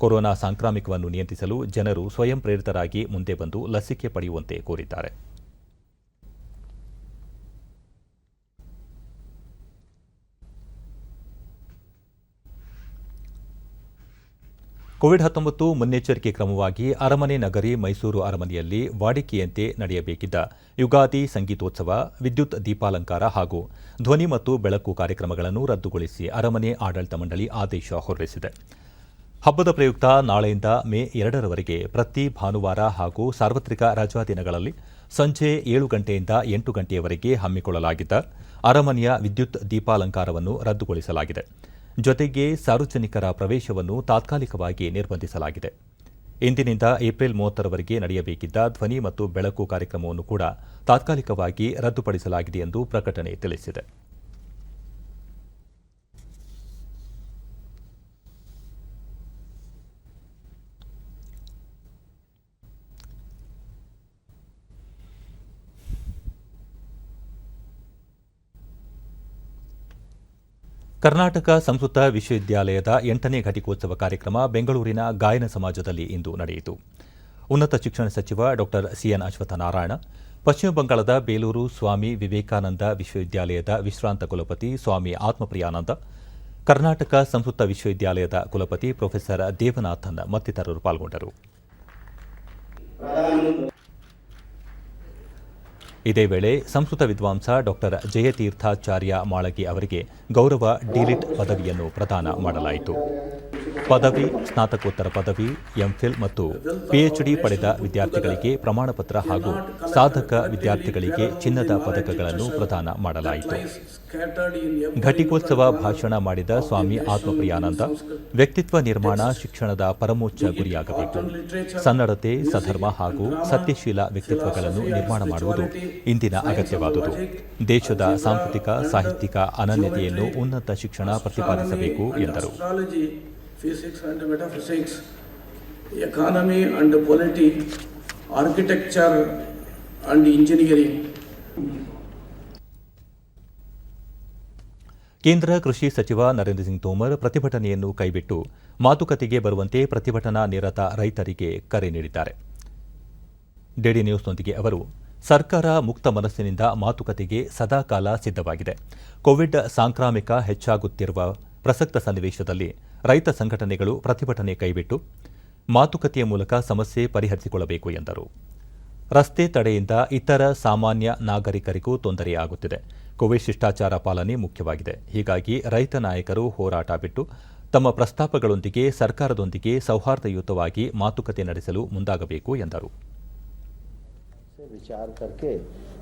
ಕೊರೋನಾ ಸಾಂಕ್ರಾಮಿಕವನ್ನು ನಿಯಂತ್ರಿಸಲು ಜನರು ಸ್ವಯಂ ಪ್ರೇರಿತರಾಗಿ ಮುಂದೆ ಬಂದು ಲಸಿಕೆ ಪಡೆಯುವಂತೆ ಕೋರಿದ್ದಾರೆ. ಕೋವಿಡ್-19 ಮುನ್ನೆಚ್ಚರಿಕೆ ಕ್ರಮವಾಗಿ ಅರಮನೆ ನಗರಿ ಮೈಸೂರು ಅರಮನೆಯಲ್ಲಿ ವಾಡಿಕೆಯಂತೆ ನಡೆಯಬೇಕಿದ್ದ ಯುಗಾದಿ ಸಂಗೀತೋತ್ಸವ, ವಿದ್ಯುತ್ ದೀಪಾಲಂಕಾರ ಹಾಗೂ ಧ್ವನಿ ಮತ್ತು ಬೆಳಕು ಕಾರ್ಯಕ್ರಮಗಳನ್ನು ರದ್ದುಗೊಳಿಸಿ ಅರಮನೆ ಆಡಳಿತ ಮಂಡಳಿ ಆದೇಶ ಹೊರಡಿಸಿದೆ. ಹಬ್ಬದ ಪ್ರಯುಕ್ತ ನಾಳೆಯಿಂದ ಮೇ 2ರವರೆಗೆ ಪ್ರತಿ ಭಾನುವಾರ ಹಾಗೂ ಸಾರ್ವತ್ರಿಕ ರಜಾ ದಿನಗಳಲ್ಲಿ ಸಂಜೆ 7 ಗಂಟೆಯಿಂದ 8 ಗಂಟೆಯವರೆಗೆ ಹಮ್ಮಿಕೊಳ್ಳಲಾಗಿದ್ದ ಅರಮನೆಯ ವಿದ್ಯುತ್ ದೀಪಾಲಂಕಾರವನ್ನು ರದ್ದುಗೊಳಿಸಲಾಗಿದೆ. ಜೊತೆಗೆ ಸಾರ್ವಜನಿಕರ ಪ್ರವೇಶವನ್ನು ತಾತ್ಕಾಲಿಕವಾಗಿ ನಿರ್ಬಂಧಿಸಲಾಗಿದೆ. ಇಂದಿನಿಂದ ಏಪ್ರಿಲ್ 30ರವರೆಗೆ ನಡೆಯಬೇಕಿದ್ದ ಧ್ವನಿ ಮತ್ತು ಬೆಳಕು ಕಾರ್ಯಕ್ರಮವನ್ನು ಕೂಡ ತಾತ್ಕಾಲಿಕವಾಗಿ ರದ್ದುಪಡಿಸಲಾಗಿದೆ ಎಂದು ಪ್ರಕಟಣೆ ತಿಳಿಸಿದೆ. ಕರ್ನಾಟಕ ಸಂಸ್ಕೃತ ವಿಶ್ವವಿದ್ಯಾಲಯದ 8ನೇ ಘಟಿಕೋತ್ಸವ ಕಾರ್ಯಕ್ರಮ ಬೆಂಗಳೂರಿನ ಗಾಯನ ಸಮಾಜದಲ್ಲಿ ಇಂದು ನಡೆಯಿತು. ಉನ್ನತ ಶಿಕ್ಷಣ ಸಚಿವ ಡಾ ಸಿಎನ್ ಅಶ್ವತ್ಥನಾರಾಯಣ, ಪಶ್ಚಿಮ ಬಂಗಾಳದ ಬೇಲೂರು ಸ್ವಾಮಿ ವಿವೇಕಾನಂದ ವಿಶ್ವವಿದ್ಯಾಲಯದ ವಿಶ್ರಾಂತ ಕುಲಪತಿ ಸ್ವಾಮಿ ಆತ್ಮಪ್ರಿಯಾನಂದ, ಕರ್ನಾಟಕ ಸಂಸ್ಕೃತ ವಿಶ್ವವಿದ್ಯಾಲಯದ ಕುಲಪತಿ ಪ್ರೊಫೆಸರ್ ದೇವನಾಥನ್ ಮತ್ತಿತರರು ಪಾಲ್ಗೊಂಡರು. ಇದೇ ವೇಳೆ ಸಂಸ್ಕೃತ ವಿದ್ವಾಂಸ ಡಾ ಜಯತೀರ್ಥಾಚಾರ್ಯ ಮಾಳಗಿ ಅವರಿಗೆ ಗೌರವ ಡಿಲಿಟ್ ಪದವಿಯನ್ನು ಪ್ರದಾನ ಮಾಡಲಾಯಿತು. ಪದವಿ, ಸ್ನಾತಕೋತ್ತರ ಪದವಿ, ಎಂಫಿಲ್ ಮತ್ತು ಪಿಎಚ್ಡಿ ಪಡೆದ ವಿದ್ಯಾರ್ಥಿಗಳಿಗೆ ಪ್ರಮಾಣಪತ್ರ ಹಾಗೂ ಸಾಧಕ ವಿದ್ಯಾರ್ಥಿಗಳಿಗೆ ಚಿನ್ನದ ಪದಕಗಳನ್ನು ಪ್ರದಾನ ಮಾಡಲಾಯಿತು. ಘಟಿಕೋತ್ಸವ ಭಾಷಣ ಮಾಡಿದ ಸ್ವಾಮಿ ಆತ್ಮಪ್ರಿಯಾನಂದ, ವ್ಯಕ್ತಿತ್ವ ನಿರ್ಮಾಣ ಶಿಕ್ಷಣದ ಪರಮೋಚ್ಚ ಗುರಿಯಾಗಬೇಕು. ಸನ್ನಡತೆ, ಸಧರ್ಮ ಹಾಗೂ ಸತ್ಯಶೀಲ ವ್ಯಕ್ತಿತ್ವಗಳನ್ನು ನಿರ್ಮಾಣ ಮಾಡುವುದು ಇಂದಿನ ಅಗತ್ಯವಾದುದು. ದೇಶದ ಸಾಂಸ್ಕೃತಿಕ, ಸಾಹಿತ್ಯಿಕ ಅನನ್ಯತೆಯನ್ನು ಉನ್ನತ ಶಿಕ್ಷಣ ಪ್ರತಿಪಾದಿಸಬೇಕು ಎಂದರು. Physics and metaphysics, economy and polity, architecture and engineering. ಕೇಂದ್ರ ಕೃಷಿ ಸಚಿವ ನರೇಂದ್ರ ಸಿಂಗ್ ತೋಮರ್ ಪ್ರತಿಭಟನೆಯನ್ನು ಕೈಬಿಟ್ಟು ಮಾತುಕತೆಗೆ ಬರುವಂತೆ ಪ್ರತಿಭಟನಾ ನಿರತ ರೈತರಿಗೆ ಕರೆ ನೀಡಿದ್ದಾರೆ. ಡಿಡಿ ನ್ಯೂಸ್ನೊಂದಿಗೆ ಅವರು, ಸರ್ಕಾರ ಮುಕ್ತ ಮನಸ್ಸಿನಿಂದ ಮಾತುಕತೆಗೆ ಸದಾಕಾಲ ಸಿದ್ಧವಾಗಿದೆ. ಕೋವಿಡ್ ಸಾಂಕ್ರಾಮಿಕ ಹೆಚ್ಚಾಗುತ್ತಿರುವ ಪ್ರಸಕ್ತ ಸನ್ನಿವೇಶದಲ್ಲಿ ರೈತ ಸಂಘಟನೆಗಳು ಪ್ರತಿಭಟನೆ ಕೈಬಿಟ್ಟು ಮಾತುಕತೆಯ ಮೂಲಕ ಸಮಸ್ಯೆ ಪರಿಹರಿಸಿಕೊಳ್ಳಬೇಕು ಎಂದರು. ರಸ್ತೆ ತಡೆಯಿಂದ ಇತರ ಸಾಮಾನ್ಯ ನಾಗರಿಕರಿಗೂ ತೊಂದರೆಯಾಗುತ್ತಿದೆ. ಕೋವಿಡ್ ಶಿಷ್ಟಾಚಾರ ಪಾಲನೆ ಮುಖ್ಯವಾಗಿದೆ. ಹೀಗಾಗಿ ರೈತ ನಾಯಕರು ಹೋರಾಟ ಬಿಟ್ಟು ತಮ್ಮ ಪ್ರಸ್ತಾಪಗಳೊಂದಿಗೆ ಸರ್ಕಾರದೊಂದಿಗೆ ಸೌಹಾರ್ದಯುತವಾಗಿ ಮಾತುಕತೆ ನಡೆಸಲು ಮುಂದಾಗಬೇಕು ಎಂದರು. विचार करके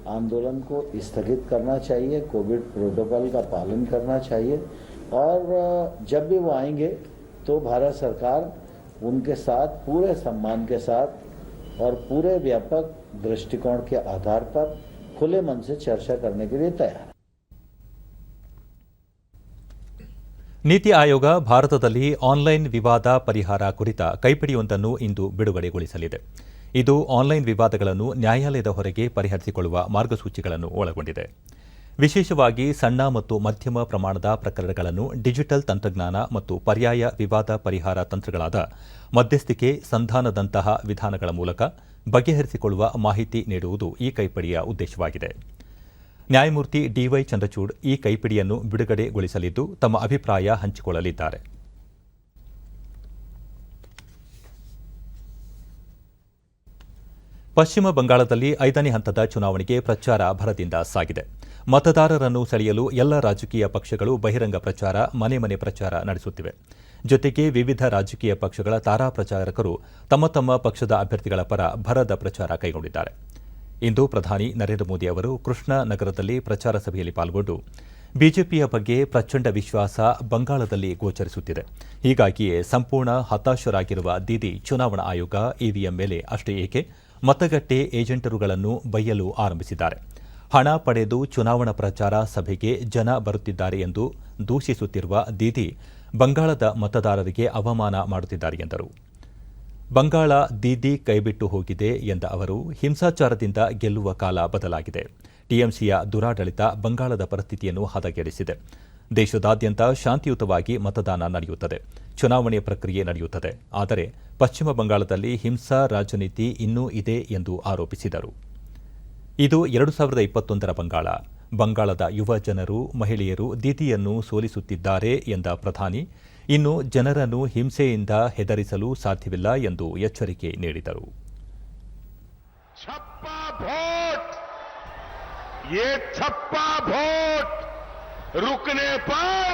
आंदोलन को स्थगित करना चाहिए, कोविड प्रोटोकॉल का पालन करना चाहिए और जब भी वो आएंगे तो भारत सरकार उनके साथ पूरे सम्मान के साथ और पूरे व्यापक दृष्टिकोण के आधार पर खुले मन से चर्चा करने के लिए तैयार है. ನೀತಿ ಆಯೋಗ ಭಾರತದಲ್ಲಿ ಆನ್ಲೈನ್ ವಿವಾದ ಪರಿಹಾರ ಕುರಿತ ಕೈಪಿಡಿಯೊಂದನ್ನು ಇಂದು ಬಿಡುಗಡೆಗೊಳಿಸಲಿದೆ. ಇದು ಆನ್ಲೈನ್ ವಿವಾದಗಳನ್ನು ನ್ಯಾಯಾಲಯದ ಹೊರಗೆ ಪರಿಹರಿಸಿಕೊಳ್ಳುವ ಮಾರ್ಗಸೂಚಿಗಳನ್ನು ಒಳಗೊಂಡಿದೆ. ವಿಶೇಷವಾಗಿ ಸಣ್ಣ ಮತ್ತು ಮಧ್ಯಮ ಪ್ರಮಾಣದ ಪ್ರಕರಣಗಳನ್ನು ಡಿಜಿಟಲ್ ತಂತ್ರಜ್ಞಾನ ಮತ್ತು ಪರ್ಯಾಯ ವಿವಾದ ಪರಿಹಾರ ತಂತ್ರಗಳಾದ ಮಧ್ಯಸ್ಥಿಕೆ, ಸಂಧಾನದಂತಹ ವಿಧಾನಗಳ ಮೂಲಕ ಬಗೆಹರಿಸಿಕೊಳ್ಳುವ ಮಾಹಿತಿ ನೀಡುವುದು ಈ ಕೈಪಿಡಿಯ ಉದ್ದೇಶವಾಗಿದೆ. ನ್ಯಾಯಮೂರ್ತಿ ಡಿವೈ ಚಂದ್ರಚೂಡ್ ಈ ಕೈಪಿಡಿಯನ್ನು ಬಿಡುಗಡೆಗೊಳಿಸಲಿದ್ದು ತಮ್ಮ ಅಭಿಪ್ರಾಯ ಹಂಚಿಕೊಳ್ಳಲಿದ್ದಾರೆ. ಪಶ್ಚಿಮ ಬಂಗಾಳದಲ್ಲಿ 5ನೇ ಹಂತದ ಚುನಾವಣೆಗೆ ಪ್ರಚಾರ ಭರದಿಂದ ಸಾಗಿದೆ. ಮತದಾರರನ್ನು ಸೆಳೆಯಲು ಎಲ್ಲ ರಾಜಕೀಯ ಪಕ್ಷಗಳು ಬಹಿರಂಗ ಪ್ರಚಾರ, ಮನೆ ಮನೆ ಪ್ರಚಾರ ನಡೆಸುತ್ತಿವೆ. ಜೊತೆಗೆ ವಿವಿಧ ರಾಜಕೀಯ ಪಕ್ಷಗಳ ತಾರಾ ಪ್ರಚಾರಕರು ತಮ್ಮ ತಮ್ಮ ಪಕ್ಷದ ಅಭ್ಯರ್ಥಿಗಳ ಪರ ಭರದ ಪ್ರಚಾರ ಕೈಗೊಂಡಿದ್ದಾರೆ. ಇಂದು ಪ್ರಧಾನಿ ನರೇಂದ್ರ ಮೋದಿ ಅವರು ಕೃಷ್ಣ ನಗರದಲ್ಲಿ ಪ್ರಚಾರ ಸಭೆಯಲ್ಲಿ ಪಾಲ್ಗೊಂಡು ಬಿಜೆಪಿಯ ಬಗ್ಗೆ ಪ್ರಚಂಡ ವಿಶ್ವಾಸ ಬಂಗಾಳದಲ್ಲಿ ಗೋಚರಿಸುತ್ತಿದೆ. ಹೀಗಾಗಿಯೇ ಸಂಪೂರ್ಣ ಹತಾಶರಾಗಿರುವ ದೀದಿ ಚುನಾವಣಾ ಆಯೋಗ ಇವಿಎಂ ಮೇಲೆ ಅಷ್ಟೇ ಏಕೆ ಮತಗಟ್ಟೆ ಏಜೆಂಟರುಗಳನ್ನು ಬೈಯಲು ಆರಂಭಿಸಿದ್ದಾರೆ. ಹಣ ಪಡೆದು ಚುನಾವಣಾ ಪ್ರಚಾರ ಸಭೆಗೆ ಜನ ಬರುತ್ತಿದ್ದಾರೆ ಎಂದು ದೂಷಿಸುತ್ತಿರುವ ದೀದಿ ಬಂಗಾಳದ ಮತದಾರರಿಗೆ ಅವಮಾನ ಮಾಡುತ್ತಿದ್ದಾರೆ ಎಂದರು. ಬಂಗಾಳ ದೀದಿ ಕೈಬಿಟ್ಟು ಹೋಗಿದೆ ಎಂದ ಅವರು, ಹಿಂಸಾಚಾರದಿಂದ ಗೆಲ್ಲುವ ಕಾಲ ಬದಲಾಗಿದೆ. ಟಿಎಂಸಿಯ ದುರಾಡಳಿತ ಬಂಗಾಳದ ಪರಿಸ್ಥಿತಿಯನ್ನು ಹದಗೆಡಿಸಿದೆ. ದೇಶದಾದ್ಯಂತ ಶಾಂತಿಯುತವಾಗಿ ಮತದಾನ ನಡೆಯುತ್ತದೆ, ಚುನಾವಣೆ ಪ್ರಕ್ರಿಯೆ ನಡೆಯುತ್ತದೆ. ಆದರೆ ಪಶ್ಚಿಮ ಬಂಗಾಳದಲ್ಲಿ ಹಿಂಸಾ ರಾಜನೀತಿ ಇನ್ನೂ ಇದೆ ಎಂದು ಆರೋಪಿಸಿದರು. ಇದು 2021ರ ಬಂಗಾಳ. ಬಂಗಾಳದ ಯುವ ಜನರು, ಮಹಿಳೆಯರು ದೀದಿಯನ್ನು ಸೋಲಿಸುತ್ತಿದ್ದಾರೆ ಎಂದ ಪ್ರಧಾನಿ, ಇನ್ನು ಜನರನ್ನು ಹಿಂಸೆಯಿಂದ ಹೆದರಿಸಲು ಸಾಧ್ಯವಿಲ್ಲ ಎಂದು ಎಚ್ಚರಿಕೆ ನೀಡಿದರು. छप्पा वोट रुकने पर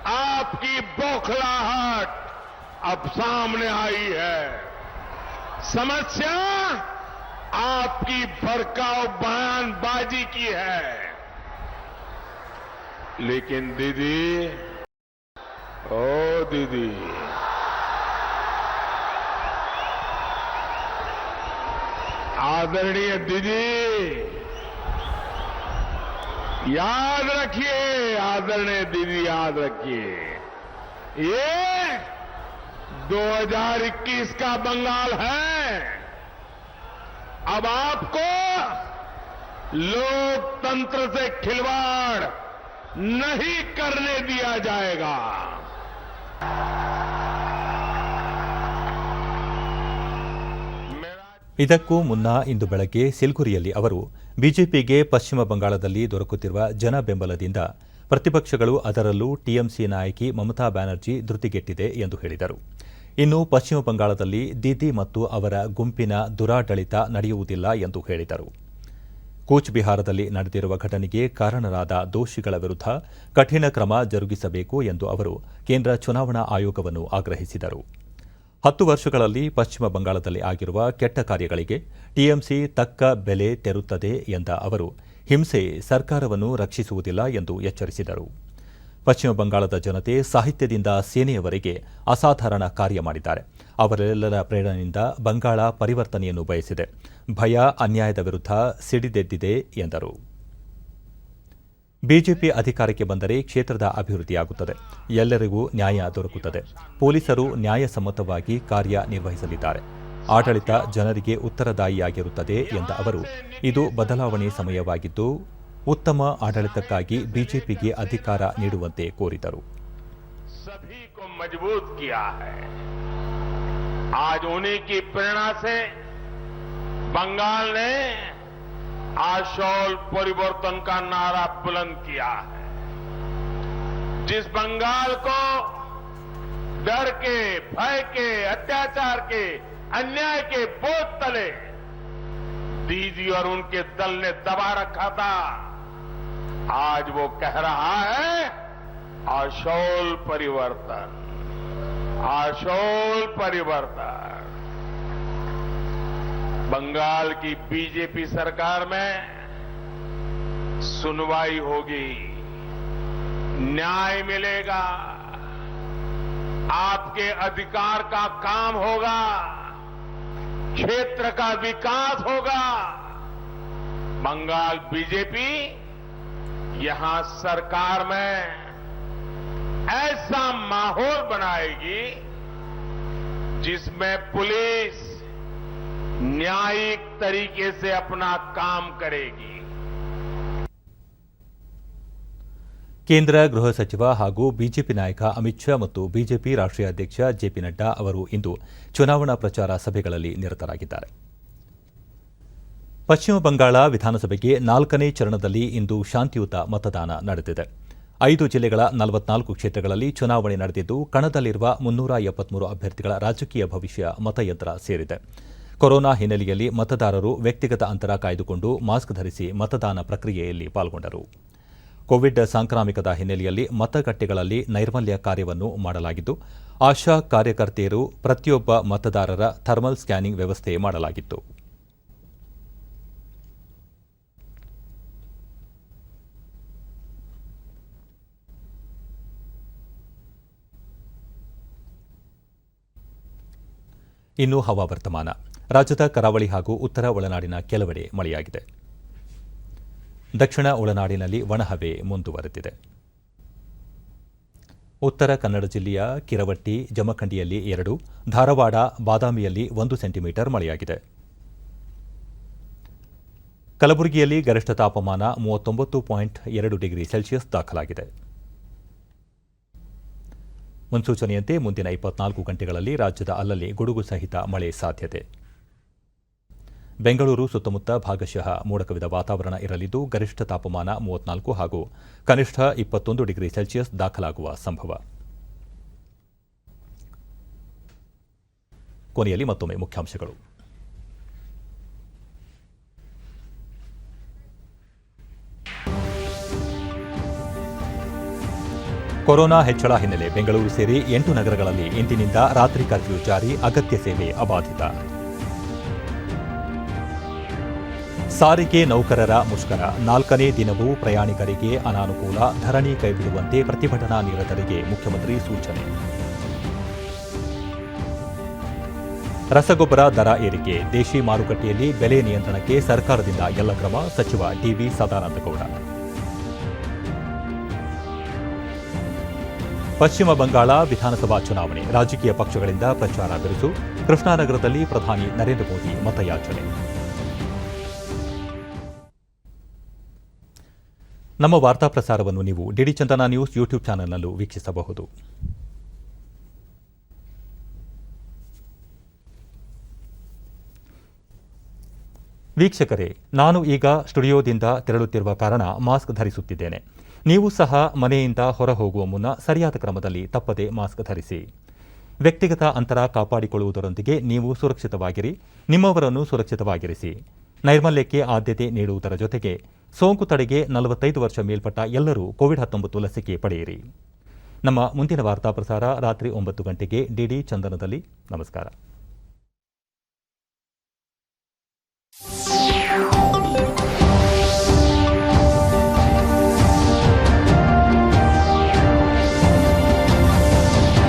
आपकी बौखलाहट अब सामने आई है. समस्या आपकी भड़काऊ बयानबाजी की है. लेकिन दीदी, ओ दीदी, आदरणीय दीदी, याद रखिए, आदरणीय दीदी, याद रखिए, ये 2021 का बंगाल है. अब आपको लोकतंत्र से खिलवाड़ नहीं करने दिया जाएगा. ಇದಕ್ಕೂ ಮುನ್ನ ಇಂದು ಬೆಳಗ್ಗೆ ಸಿಲ್ಗುರಿಯಲ್ಲಿ ಅವರು ಬಿಜೆಪಿಗೆ ಪಶ್ಚಿಮ ಬಂಗಾಳದಲ್ಲಿ ದೊರಕುತ್ತಿರುವ ಜನ ಬೆಂಬಲದಿಂದ ಪ್ರತಿಪಕ್ಷಗಳು, ಅದರಲ್ಲೂ ಟಿಎಂಸಿ ನಾಯಕಿ ಮಮತಾ ಬ್ಯಾನರ್ಜಿ ಧೃತಿಗೆಟ್ಟಿದೆ ಎಂದು ಹೇಳಿದರು. ಇನ್ನು ಪಶ್ಚಿಮ ಬಂಗಾಳದಲ್ಲಿ ದೀದಿ ಮತ್ತು ಅವರ ಗುಂಪಿನ ದುರಾಡಳಿತ ನಡೆಯುವುದಿಲ್ಲ ಎಂದು ಹೇಳಿದರು. ಕೂಚ್ ಬಿಹಾರದಲ್ಲಿ ನಡೆದಿರುವ ಘಟನೆಗೆ ಕಾರಣರಾದ ದೋಷಿಗಳ ವಿರುದ್ಧ ಕಠಿಣ ಕ್ರಮ ಜರುಗಿಸಬೇಕು ಎಂದು ಅವರು ಕೇಂದ್ರ ಚುನಾವಣಾ ಆಯೋಗವನ್ನು ಆಗ್ರಹಿಸಿದರು. 10 ವರ್ಷಗಳಲ್ಲಿ ಪಶ್ಚಿಮ ಬಂಗಾಳದಲ್ಲಿ ಆಗಿರುವ ಕೆಟ್ಟ ಕಾರ್ಯಗಳಿಗೆ ಟಿಎಂಸಿ ತಕ್ಕ ಬೆಲೆ ತೆರುತ್ತದೆ ಎಂದ ಅವರು ಹಿಂಸೆ ಸರ್ಕಾರವನ್ನು ರಕ್ಷಿಸುವುದಿಲ್ಲ ಎಂದು ಎಚ್ಚರಿಸಿದರು. ಪಶ್ಚಿಮ ಬಂಗಾಳದ ಜನತೆ ಸಾಹಿತ್ಯದಿಂದ ಸೇನೆಯವರೆಗೆ ಅಸಾಧಾರಣ ಕಾರ್ಯ ಮಾಡಿದ್ದಾರೆ. ಅವರೆಲ್ಲರ ಪ್ರೇರಣೆಯಿಂದ ಬಂಗಾಳ ಪರಿವರ್ತನೆಯನ್ನು ಬಯಸಿದೆ. ಭಯ ಅನ್ಯಾಯದ ವಿರುದ್ಧ ಸಿಡಿದೆದ್ದಿದೆ ಎಂದರು. ಬಿಜೆಪಿ ಅಧಿಕಾರಕ್ಕೆ ಬಂದರೆ ಕ್ಷೇತ್ರದ ಅಭಿವೃದ್ಧಿಯಾಗುತ್ತದೆ, ಎಲ್ಲರಿಗೂ ನ್ಯಾಯ ದೊರಕುತ್ತದೆ, ಪೊಲೀಸರು ನ್ಯಾಯಸಮ್ಮತವಾಗಿ ಕಾರ್ಯನಿರ್ವಹಿಸಲಿದ್ದಾರೆ, ಆಡಳಿತ ಜನರಿಗೆ ಉತ್ತರದಾಯಿಯಾಗಿರುತ್ತದೆ ಎಂದ ಅವರು ಇದು ಬದಲಾವಣೆ ಸಮಯವಾಗಿದ್ದು ಉತ್ತಮ ಆಡಳಿತಕ್ಕಾಗಿ ಬಿಜೆಪಿಗೆ ಅಧಿಕಾರ ನೀಡುವಂತೆ ಕೋರಿದರು. सभी को मजबूत किया है। आज उन्हीं की प्रेरणा से बंगाल ने आशोल परिवर्तन का नारा बुलंद किया है। जिस बंगाल को डर के, भय के, अत्याचार के, अन्याय के बोझ तले दीदी और उनके दल ने दबा रखा था, आज वो कह रहा है आशोल परिवर्तन, आशोल परिवर्तन। बंगाल की बीजेपी सरकार में सुनवाई होगी, न्याय मिलेगा, आपके अधिकार का काम होगा, क्षेत्र का विकास होगा। बंगाल बीजेपी यहां सरकार में ऐसा माहौल बनाएगी जिसमें पुलिस न्यायिक तरीके से अपना काम करेगी। ಕೇಂದ್ರ ಗೃಹ ಸಚಿವ ಹಾಗೂ ಬಿಜೆಪಿ ನಾಯಕ ಅಮಿತ್ ಶಾ ಮತ್ತು ಬಿಜೆಪಿ ರಾಷ್ಟ್ರೀಯ ಅಧ್ಯಕ್ಷ ಜೆಪಿ ನಡ್ಡಾ ಅವರು ಇಂದು ಚುನಾವಣಾ ಪ್ರಚಾರ ಸಭೆಗಳಲ್ಲಿ ನಿರತರಾಗಿದ್ದಾರೆ. ಪಶ್ಚಿಮ ಬಂಗಾಳ ವಿಧಾನಸಭೆಗೆ 4ನೇ ಚರಣದಲ್ಲಿ ಇಂದು ಶಾಂತಿಯುತ ಮತದಾನ ನಡೆದಿದೆ. 5 ಜಿಲ್ಲೆಗಳ 44 ಕ್ಷೇತ್ರಗಳಲ್ಲಿ ಚುನಾವಣೆ ನಡೆದಿದ್ದು ಕಣದಲ್ಲಿರುವ 373 ಅಭ್ಯರ್ಥಿಗಳ ರಾಜಕೀಯ ಭವಿಷ್ಯ ಮತಯಂತ್ರ ಸೇರಿದೆ. ಕೊರೋನಾ ಹಿನ್ನೆಲೆಯಲ್ಲಿ ಮತದಾರರು ವ್ಯಕ್ತಿಗತ ಅಂತರ ಕಾಯ್ದುಕೊಂಡು ಮಾಸ್ಕ್ ಧರಿಸಿ ಮತದಾನ ಪ್ರಕ್ರಿಯೆಯಲ್ಲಿ ಪಾಲ್ಗೊಂಡರು. ಕೋವಿಡ್ ಸಾಂಕ್ರಾಮಿಕದ ಹಿನ್ನೆಲೆಯಲ್ಲಿ ಮತಗಟ್ಟೆಗಳಲ್ಲಿ ನೈರ್ಮಲ್ಯ ಕಾರ್ಯವನ್ನು ಮಾಡಲಾಗಿದ್ದು ಆಶಾ ಕಾರ್ಯಕರ್ತೆಯರು ಪ್ರತಿಯೊಬ್ಬ ಮತದಾರರ ಥರ್ಮಲ್ ಸ್ಕ್ಯಾನಿಂಗ್ ವ್ಯವಸ್ಥೆ ಮಾಡಲಾಗಿತ್ತು. ಇನ್ನು ಹವಾವರ್ತಮಾನ. ರಾಜ್ಯದ ಕರಾವಳಿ ಹಾಗೂ ಉತ್ತರ ಒಳನಾಡಿನ ಕೆಲವೆಡೆ ಮಳೆಯಾಗಿದೆ. ದಕ್ಷಿಣ ಒಳನಾಡಿನಲ್ಲಿ ಒಣಹವೆ ಮುಂದುವರೆದಿದೆ. ಉತ್ತರ ಕನ್ನಡ ಜಿಲ್ಲೆಯ ಕಿರವಟ್ಟಿ, ಜಮಖಂಡಿಯಲ್ಲಿ 2, ಧಾರವಾಡ, ಬಾದಾಮಿಯಲ್ಲಿ 1 ಸೆಂಟಿಮೀಟರ್ ಮಳೆಯಾಗಿದೆ. ಕಲಬುರಗಿಯಲ್ಲಿ ಗರಿಷ್ಠ ತಾಪಮಾನ 39.2 ಡಿಗ್ರಿ ಸೆಲ್ಸಿಯಸ್ ದಾಖಲಾಗಿದೆ. ಮುನ್ಸೂಚನೆಯಂತೆ ಮುಂದಿನ 24 ಗಂಟೆಗಳಲ್ಲಿ ರಾಜ್ಯದ ಅಲ್ಲಲ್ಲಿ ಗುಡುಗು ಸಹಿತ ಮಳೆ ಸಾಧ್ಯತೆ. ಬೆಂಗಳೂರು ಸುತ್ತಮುತ್ತ ಭಾಗಶಃ ಮೋಡಕವಿದ ವಾತಾವರಣ ಇರಲಿದ್ದು ಗರಿಷ್ಠ ತಾಪಮಾನ 34 ಹಾಗೂ ಕನಿಷ್ಠ 21 ಡಿಗ್ರಿ ಸೆಲ್ಸಿಯಸ್ ದಾಖಲಾಗುವ ಸಂಭವ. ಕೊನೆಯಲ್ಲಿ ಮತ್ತೊಮ್ಮೆ ಮುಖ್ಯಾಂಶಗಳು. ಕೊರೋನಾ ಹೆಚ್ಚಳ ಹಿನ್ನೆಲೆ ಬೆಂಗಳೂರು ಸೇರಿ 8 ನಗರಗಳಲ್ಲಿ ಇಂದಿನಿಂದ ರಾತ್ರಿ ಕರ್ಫ್ಯೂ ಜಾರಿ, ಅಗತ್ಯ ಸೇವೆ ಅಬಾಧಿತ. ಸಾರಿಗೆ ನೌಕರರ ಮುಷ್ಕರ, 4ನೇ ದಿನವೂ ಪ್ರಯಾಣಿಕರಿಗೆ ಅನಾನುಕೂಲ, ಧರಣಿ ಕೈಬಿಡುವಂತೆ ಪ್ರತಿಭಟನಾ ನಿರತರಿಗೆ ಮುಖ್ಯಮಂತ್ರಿ ಸೂಚನೆ. ರಸಗೊಬ್ಬರ ದರ ಏರಿಕೆ, ದೇಶಿ ಮಾರುಕಟ್ಟೆಯಲ್ಲಿ ಬೆಲೆ ನಿಯಂತ್ರಣಕ್ಕೆ ಸರ್ಕಾರದಿಂದ ಎಲ್ಲ ಕ್ರಮ, ಸಚಿವ ಡಿವಿ ಸದಾನಂದಗೌಡ. ಪಶ್ಚಿಮ ಬಂಗಾಳ ವಿಧಾನಸಭಾ ಚುನಾವಣೆ, ರಾಜಕೀಯ ಪಕ್ಷಗಳಿಂದ ಪ್ರಚಾರ ಬಿರುಸು, ಕೃಷ್ಣಾನಗರದಲ್ಲಿ ಪ್ರಧಾನಿ ನರೇಂದ್ರ ಮೋದಿ ಮತಯಾಚನೆ. ನಮ್ಮ ವಾರ್ತಾ ಪ್ರಸಾರವನ್ನು ನೀವು ಡಿಡಿ ಚಂದನ ನ್ಯೂಸ್ ಯೂಟ್ಯೂಬ್ ಚಾನೆಲ್ನಲ್ಲೂ ವೀಕ್ಷಿಸಬಹುದು. ವೀಕ್ಷಕರೇ, ನಾನು ಈಗ ಸ್ಟುಡಿಯೋದಿಂದ ತೆರಳುತ್ತಿರುವ ಕಾರಣ ಮಾಸ್ಕ್ ಧರಿಸುತ್ತಿದ್ದೇನೆ. ನೀವು ಸಹ ಮನೆಯಿಂದ ಹೊರ ಹೋಗುವ ಮುನ್ನ ಸರಿಯಾದ ಕ್ರಮದಲ್ಲಿ ತಪ್ಪದೆ ಮಾಸ್ಕ್ ಧರಿಸಿ. ವ್ಯಕ್ತಿಗತ ಅಂತರ ಕಾಪಾಡಿಕೊಳ್ಳುವುದರೊಂದಿಗೆ ನೀವು ಸುರಕ್ಷಿತವಾಗಿರಿ, ನಿಮ್ಮವರನ್ನು ಸುರಕ್ಷಿತವಾಗಿರಿಸಿ. ನೈರ್ಮಲ್ಯಕ್ಕೆ ಆದ್ಯತೆ ನೀಡುವುದರ ಜೊತೆಗೆ ಸೋಂಕು ತಡೆಗೆ 45 ವರ್ಷ ಮೇಲ್ಪಟ್ಟ ಎಲ್ಲರೂ ಕೋವಿಡ್-19 ಲಸಿಕೆ ಪಡೆಯಿರಿ. ನಮ್ಮ ಮುಂದಿನ ವಾರ್ತಾ ಪ್ರಸಾರ ರಾತ್ರಿ 9 ಗಂಟೆಗೆ ಡಿಡಿ ಚಂದನದಲ್ಲಿ. ನಮಸ್ಕಾರ.